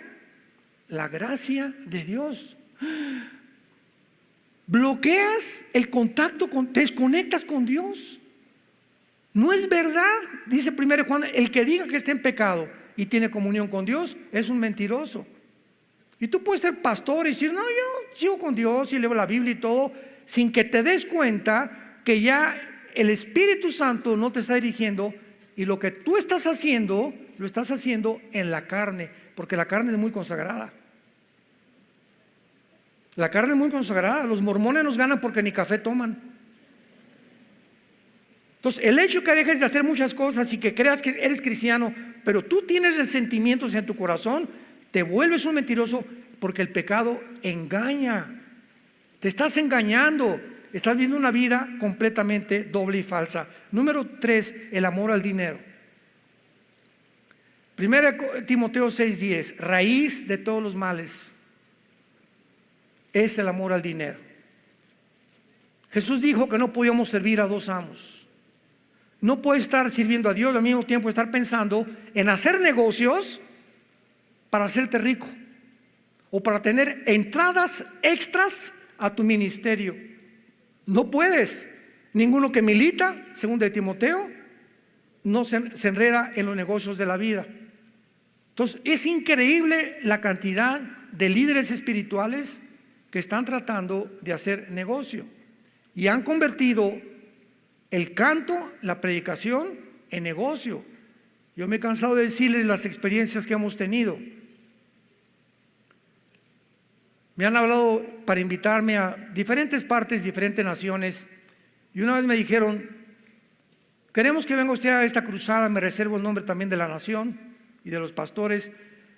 la gracia de Dios. Bloqueas el contacto, te desconectas con Dios. No es verdad, dice 1 Juan, el que diga que está en pecado y tiene comunión con Dios es un mentiroso. Y tú puedes ser pastor y decir: no, yo sigo con Dios y leo la Biblia y todo, sin que te des cuenta que ya el Espíritu Santo no te está dirigiendo, y lo que tú estás haciendo, lo estás haciendo en la carne, porque la carne es muy consagrada. La carne es muy consagrada. Los mormones nos ganan porque ni café toman. Entonces, el hecho que dejes de hacer muchas cosas y que creas que eres cristiano, pero tú tienes resentimientos en tu corazón, te vuelves un mentiroso, porque el pecado engaña. Te estás engañando, estás viviendo una vida completamente doble y falsa. Número 3, el amor al dinero. 1 Timoteo 6:10, raíz de todos los males es el amor al dinero. Jesús dijo que no podíamos servir a 2 amos. No puedes estar sirviendo a Dios al mismo tiempo estar pensando en hacer negocios para hacerte rico o para tener entradas extras a tu ministerio. No puedes. Ninguno que milita, según de Timoteo, no se enreda en los negocios de la vida. Entonces, es increíble la cantidad de líderes espirituales que están tratando de hacer negocio y han convertido el canto, la predicación, en negocio. Yo me he cansado de decirles las experiencias que hemos tenido. Me han hablado para invitarme a diferentes partes, diferentes naciones, y una vez me dijeron: queremos que venga usted a esta cruzada, me reservo el nombre también de la nación y de los pastores,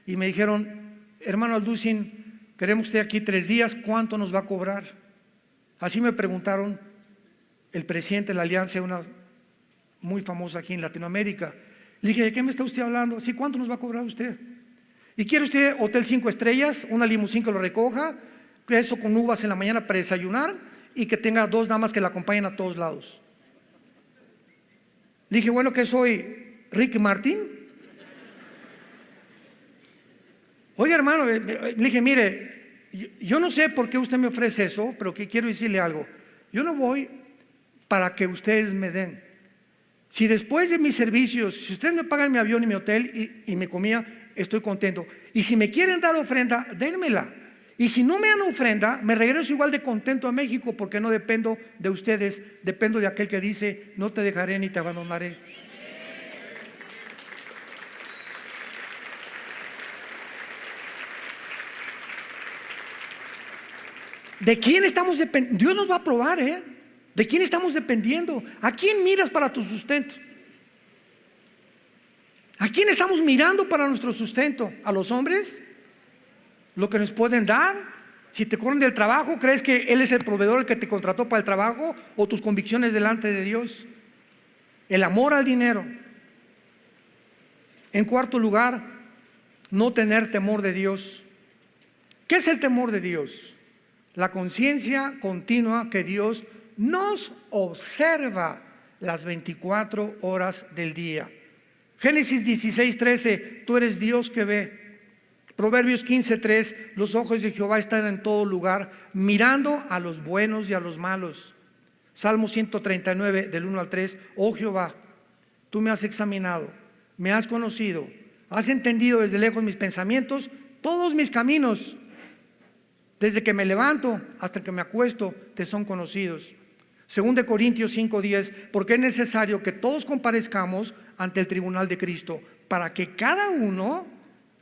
y me dijeron: hermano Alducin, queremos usted aquí 3 días, ¿cuánto nos va a cobrar? Así me preguntaron el presidente de la alianza, una muy famosa aquí en Latinoamérica, Le dije, ¿de qué me está usted hablando? Sí, ¿cuánto nos va a cobrar usted? ¿Y quiere usted hotel 5 estrellas, una limusín que lo recoja, queso con uvas en la mañana para desayunar y que tenga 2 damas que la acompañen a todos lados? Le dije, bueno, ¿qué soy? ¿Ricky Martin? Oye, hermano, le dije, mire, yo no sé por qué usted me ofrece eso, pero que quiero decirle algo. Yo no voy para que ustedes me den. Si después de mis servicios, si ustedes me pagan mi avión y mi hotel y mi comida, estoy contento. Y si me quieren dar ofrenda, dénmela. Y si no me dan ofrenda, me regreso igual de contento a México, porque no dependo de ustedes, dependo de aquel que dice, no te dejaré ni te abandonaré. ¿De quién estamos dependiendo? Dios nos va a probar, ¿eh? ¿De quién estamos dependiendo? ¿A quién miras para tu sustento? ¿A quién estamos mirando para nuestro sustento? ¿A los hombres? ¿Lo que nos pueden dar? Si te corren del trabajo, ¿crees que Él es el proveedor el que te contrató para el trabajo? ¿O tus convicciones delante de Dios? El amor al dinero. En cuarto lugar, no tener temor de Dios. ¿Qué es el temor de Dios? La conciencia continua que Dios nos observa las 24 horas del día. Génesis 16:13, tú eres Dios que ve. Proverbios 15:3, los ojos de Jehová están en todo lugar, mirando a los buenos y a los malos. Salmo 139, del 1 al 3, oh Jehová, tú me has examinado, me has conocido, has entendido desde lejos mis pensamientos, todos mis caminos. Desde que me levanto hasta que me acuesto, te son conocidos. 2 Corintios 5:10, porque es necesario que todos comparezcamos ante el tribunal de Cristo, para que cada uno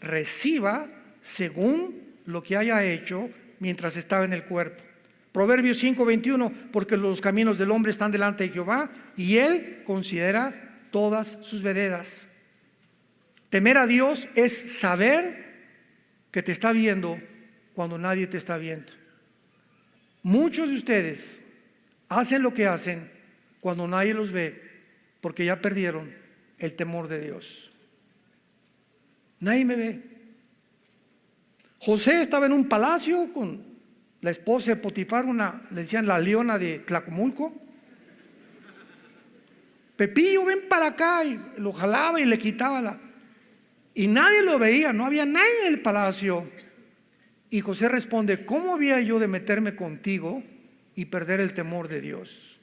reciba según lo que haya hecho mientras estaba en el cuerpo. Proverbios 5:21, porque los caminos del hombre están delante de Jehová y Él considera todas sus veredas. Temer a Dios es saber que te está viendo cuando nadie te está viendo. Muchos de ustedes hacen lo que hacen cuando nadie los ve, porque ya perdieron el temor de Dios. Nadie me ve. José estaba en un palacio con la esposa de Potifar, le decían la leona de Tlacomulco. Pepillo, ven para acá, y lo jalaba y le quitaba y nadie lo veía, no había nadie en el palacio. Y José responde, ¿cómo había yo de meterme contigo y perder el temor de Dios?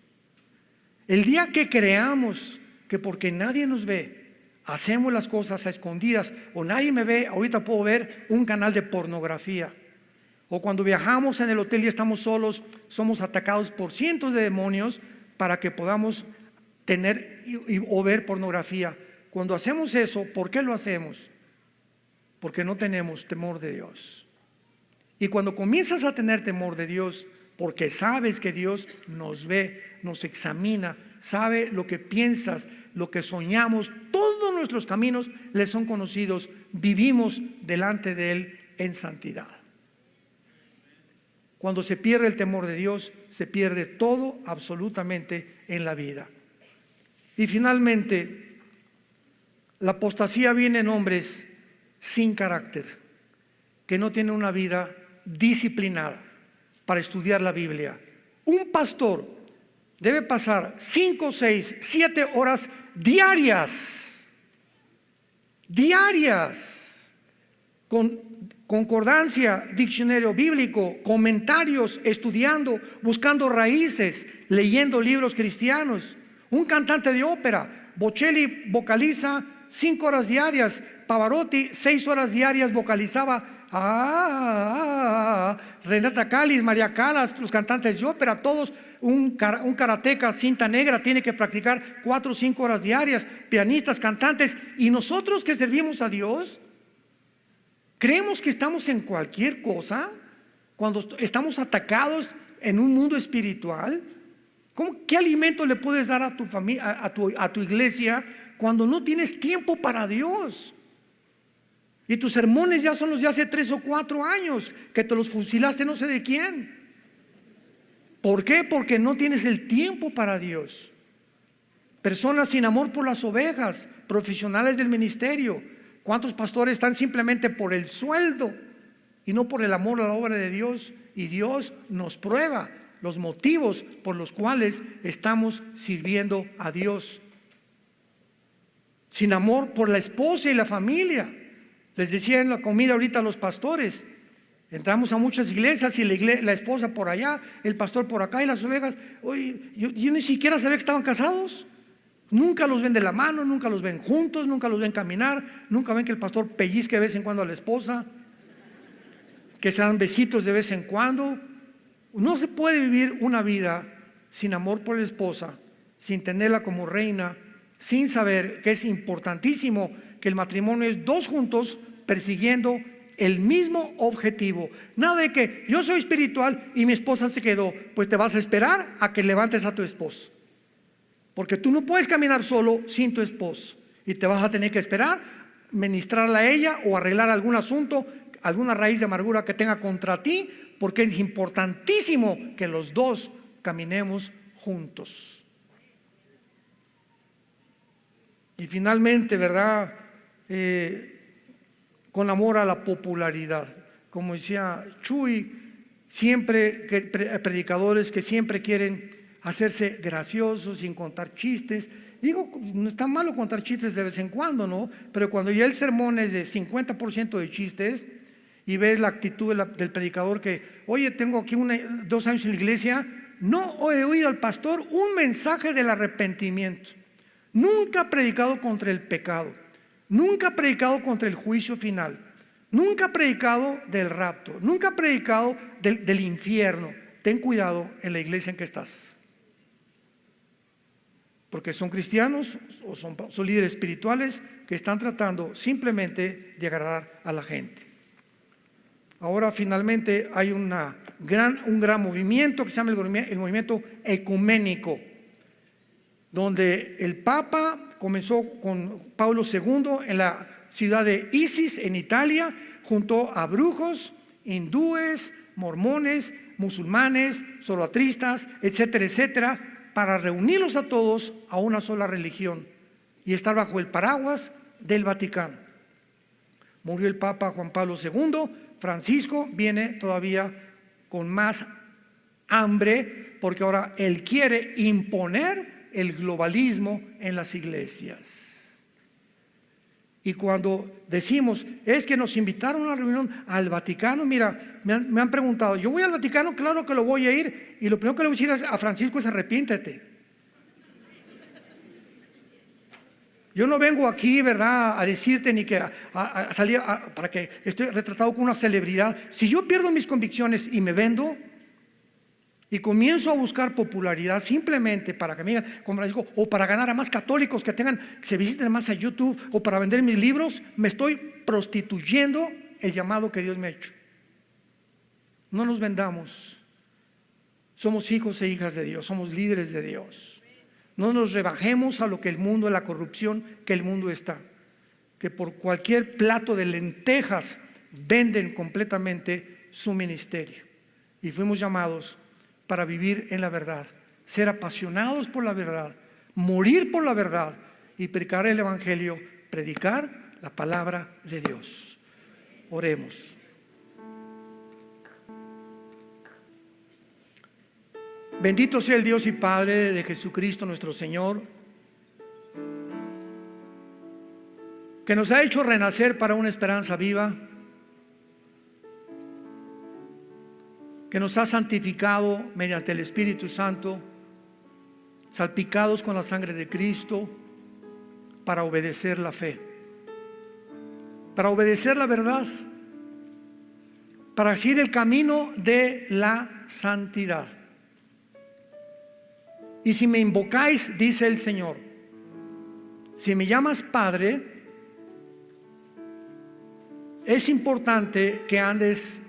El día que creamos que porque nadie nos ve, hacemos las cosas a escondidas, o nadie me ve, ahorita puedo ver un canal de pornografía. O cuando viajamos en el hotel y estamos solos, somos atacados por cientos de demonios para que podamos tener o ver pornografía. Cuando hacemos eso, ¿por qué lo hacemos? Porque no tenemos temor de Dios. Y cuando comienzas a tener temor de Dios, porque sabes que Dios nos ve, nos examina, sabe lo que piensas, lo que soñamos, todos nuestros caminos le son conocidos, vivimos delante de Él en santidad. Cuando se pierde el temor de Dios, se pierde todo absolutamente en la vida. Y finalmente, la apostasía viene en hombres sin carácter, que no tienen una vida disciplinada para estudiar la Biblia. Un pastor debe pasar 5, 6, 7 horas diarias con concordancia, diccionario bíblico, comentarios, estudiando, buscando raíces, leyendo libros cristianos. Un cantante de ópera, Bocelli, vocaliza 5 horas diarias. Pavarotti 6 horas diarias vocalizaba. Renata Callis, María Callas, los cantantes de ópera, todos. Un karateca cinta negra tiene que practicar 4 o 5 horas diarias. Pianistas, cantantes. Y nosotros que servimos a Dios, creemos que estamos en cualquier cosa cuando estamos atacados en un mundo espiritual. ¿Qué alimento le puedes dar a tu familia, a tu iglesia, cuando no tienes tiempo para Dios? Y tus sermones ya son los de hace 3 o 4 años, que te los fusilaste no sé de quién. ¿Por qué? Porque no tienes el tiempo para Dios. Personas sin amor por las ovejas, profesionales del ministerio. ¿Cuántos pastores están simplemente por el sueldo y no por el amor a la obra de Dios? Y Dios nos prueba los motivos por los cuales estamos sirviendo a Dios. Sin amor por la esposa y la familia. Les decía en la comida ahorita a los pastores, entramos a muchas iglesias y la esposa por allá, el pastor por acá y las ovejas. Oye, yo ni siquiera sabía que estaban casados. Nunca los ven de la mano, nunca los ven juntos, nunca los ven caminar, nunca ven que el pastor pellizque de vez en cuando a la esposa, que se dan besitos de vez en cuando. No se puede vivir una vida sin amor por la esposa, sin tenerla como reina, sin saber que es importantísimo que el matrimonio es dos juntos persiguiendo el mismo objetivo. Nada de que yo soy espiritual y mi esposa se quedó. Pues te vas a esperar a que levantes a tu esposo, porque tú no puedes caminar solo sin tu esposo y te vas a tener que esperar, ministrarla a ella o arreglar algún asunto, alguna raíz de amargura que tenga contra ti, porque es importantísimo que los dos caminemos juntos. Y finalmente, ¿verdad? Con amor a la popularidad. Como decía Chuy, siempre predicadores que siempre quieren hacerse graciosos sin contar chistes. Digo, no está malo contar chistes de vez en cuando, ¿no? Pero cuando ya el sermón es de 50% de chistes y ves la actitud del predicador que, oye, tengo aquí 2 años en la iglesia, no he oído al pastor un mensaje del arrepentimiento. Nunca ha predicado contra el pecado, nunca ha predicado contra el juicio final, nunca ha predicado del rapto, nunca ha predicado del infierno. Ten cuidado en la iglesia en que estás, porque son cristianos o son líderes espirituales que están tratando simplemente de agradar a la gente. Ahora finalmente hay un gran movimiento que se llama el movimiento ecuménico, donde el Papa comenzó con Pablo II en la ciudad de Isis, en Italia, junto a brujos, hindúes, mormones, musulmanes, zoroastristas, etcétera, etcétera, para reunirlos a todos a una sola religión y estar bajo el paraguas del Vaticano. Murió el Papa Juan Pablo II. Francisco viene todavía con más hambre, porque ahora él quiere imponer el globalismo en las iglesias. Y cuando decimos, es que nos invitaron a una reunión al Vaticano, mira, me han preguntado, ¿yo voy al Vaticano? Claro que lo voy a ir, y lo primero que le voy a decir a Francisco es arrepiéntete. Yo no vengo aquí, ¿verdad?, a decirte ni que a salir para que esté retratado como una celebridad. Si yo pierdo mis convicciones y me vendo y comienzo a buscar popularidad simplemente para que me digan, como Francisco, o para ganar a más católicos que se visiten más a YouTube, o para vender mis libros, me estoy prostituyendo el llamado que Dios me ha hecho. No nos vendamos. Somos hijos e hijas de Dios, somos líderes de Dios. No nos rebajemos a lo que el mundo, a la corrupción que el mundo está, que por cualquier plato de lentejas venden completamente su ministerio. Y fuimos llamados para vivir en la verdad, ser apasionados por la verdad, morir por la verdad y predicar el evangelio, predicar la palabra de Dios. Oremos. Bendito sea el Dios y Padre de Jesucristo nuestro Señor, que nos ha hecho renacer para una esperanza viva, que nos ha santificado mediante el Espíritu Santo, salpicados con la sangre de Cristo, para obedecer la fe, para obedecer la verdad, para seguir el camino de la santidad. Y si me invocáis, dice el Señor, si me llamas Padre, es importante que andes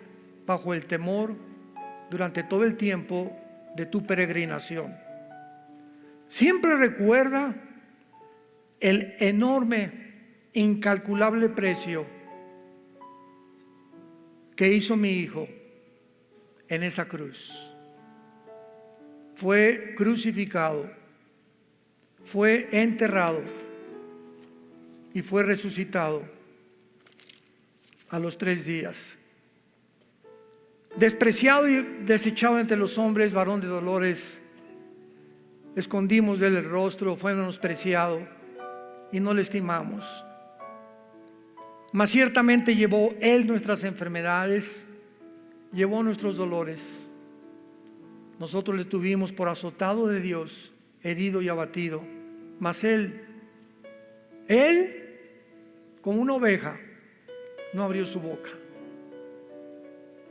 bajo el temor durante todo el tiempo de tu peregrinación. Siempre recuerda el enorme, incalculable precio que hizo mi Hijo en esa cruz. Fue crucificado, fue enterrado y fue resucitado a los 3 días. Despreciado y desechado entre los hombres, varón de dolores, escondimos de él el rostro, fue menospreciado y no le estimamos. Mas ciertamente llevó él nuestras enfermedades, llevó nuestros dolores. Nosotros le tuvimos por azotado de Dios, herido y abatido. Mas él, como una oveja, no abrió su boca.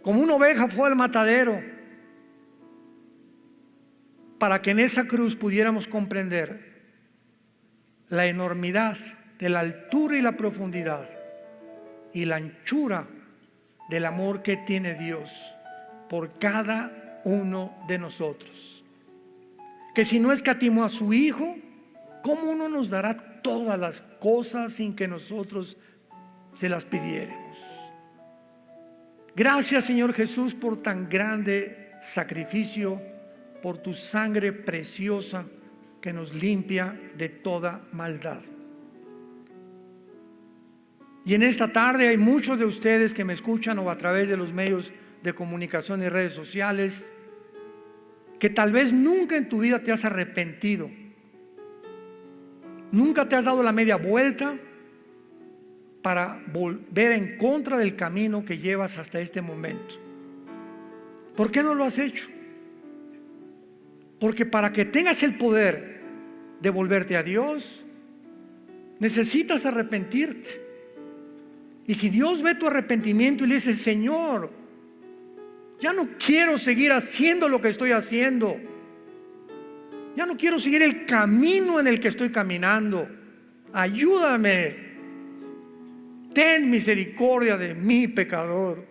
Como una oveja fue al matadero, para que en esa cruz pudiéramos comprender la enormidad de la altura y la profundidad y la anchura del amor que tiene Dios por cada uno de nosotros. Que si no escatimó a su Hijo, ¿cómo no nos dará todas las cosas sin que nosotros se las pidiéramos? Gracias, Señor Jesús, por tan grande sacrificio, por tu sangre preciosa que nos limpia de toda maldad. Y en esta tarde hay muchos de ustedes que me escuchan o a través de los medios de comunicación y redes sociales, que tal vez nunca en tu vida te has arrepentido, nunca te has dado la media vuelta para volver en contra del camino que llevas hasta este momento. ¿Por qué no lo has hecho? Porque para que tengas el poder de volverte a Dios, necesitas arrepentirte. Y si Dios ve tu arrepentimiento y le dice: Señor, ya no quiero seguir haciendo lo que estoy haciendo, ya no quiero seguir el camino en el que estoy caminando, ayúdame, ten misericordia de mí, pecador.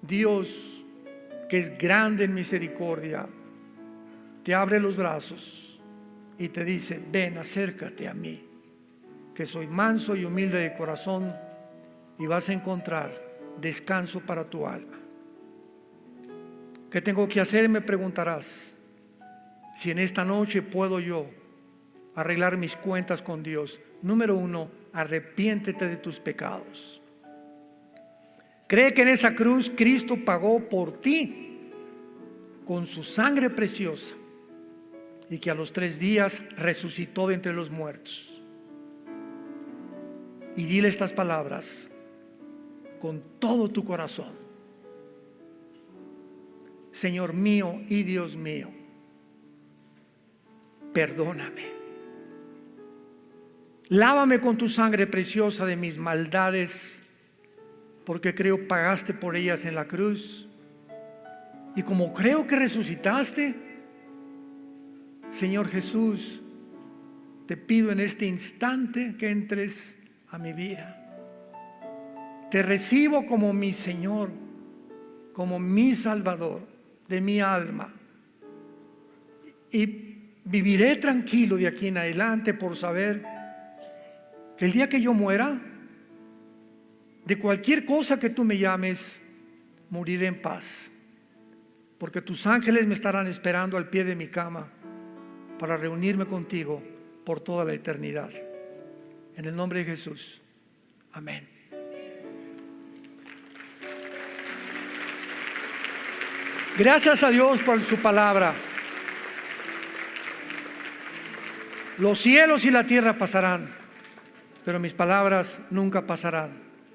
Dios, que es grande en misericordia, te abre los brazos y te dice: ven, acércate a mí, que soy manso y humilde de corazón, y vas a encontrar descanso para tu alma. ¿Qué tengo que hacer? Me preguntarás. Si en esta noche puedo yo arreglar mis cuentas con Dios. Número 1, arrepiéntete de tus pecados. Cree que en esa cruz Cristo pagó por ti con su sangre preciosa, y que a los 3 días resucitó de entre los muertos. Y dile estas palabras con todo tu corazón: Señor mío y Dios mío, perdóname, lávame con tu sangre preciosa de mis maldades, porque creo pagaste por ellas en la cruz, y como creo que resucitaste, Señor Jesús, te pido en este instante que entres a mi vida. Te recibo como mi Señor, como mi Salvador de mi alma, y viviré tranquilo de aquí en adelante por saber que el día que yo muera, de cualquier cosa que tú me llames, moriré en paz, porque tus ángeles me estarán esperando al pie de mi cama para reunirme contigo por toda la eternidad. En el nombre de Jesús, amén. Gracias a Dios por su palabra. Los cielos y la tierra pasarán, pero mis palabras nunca pasarán.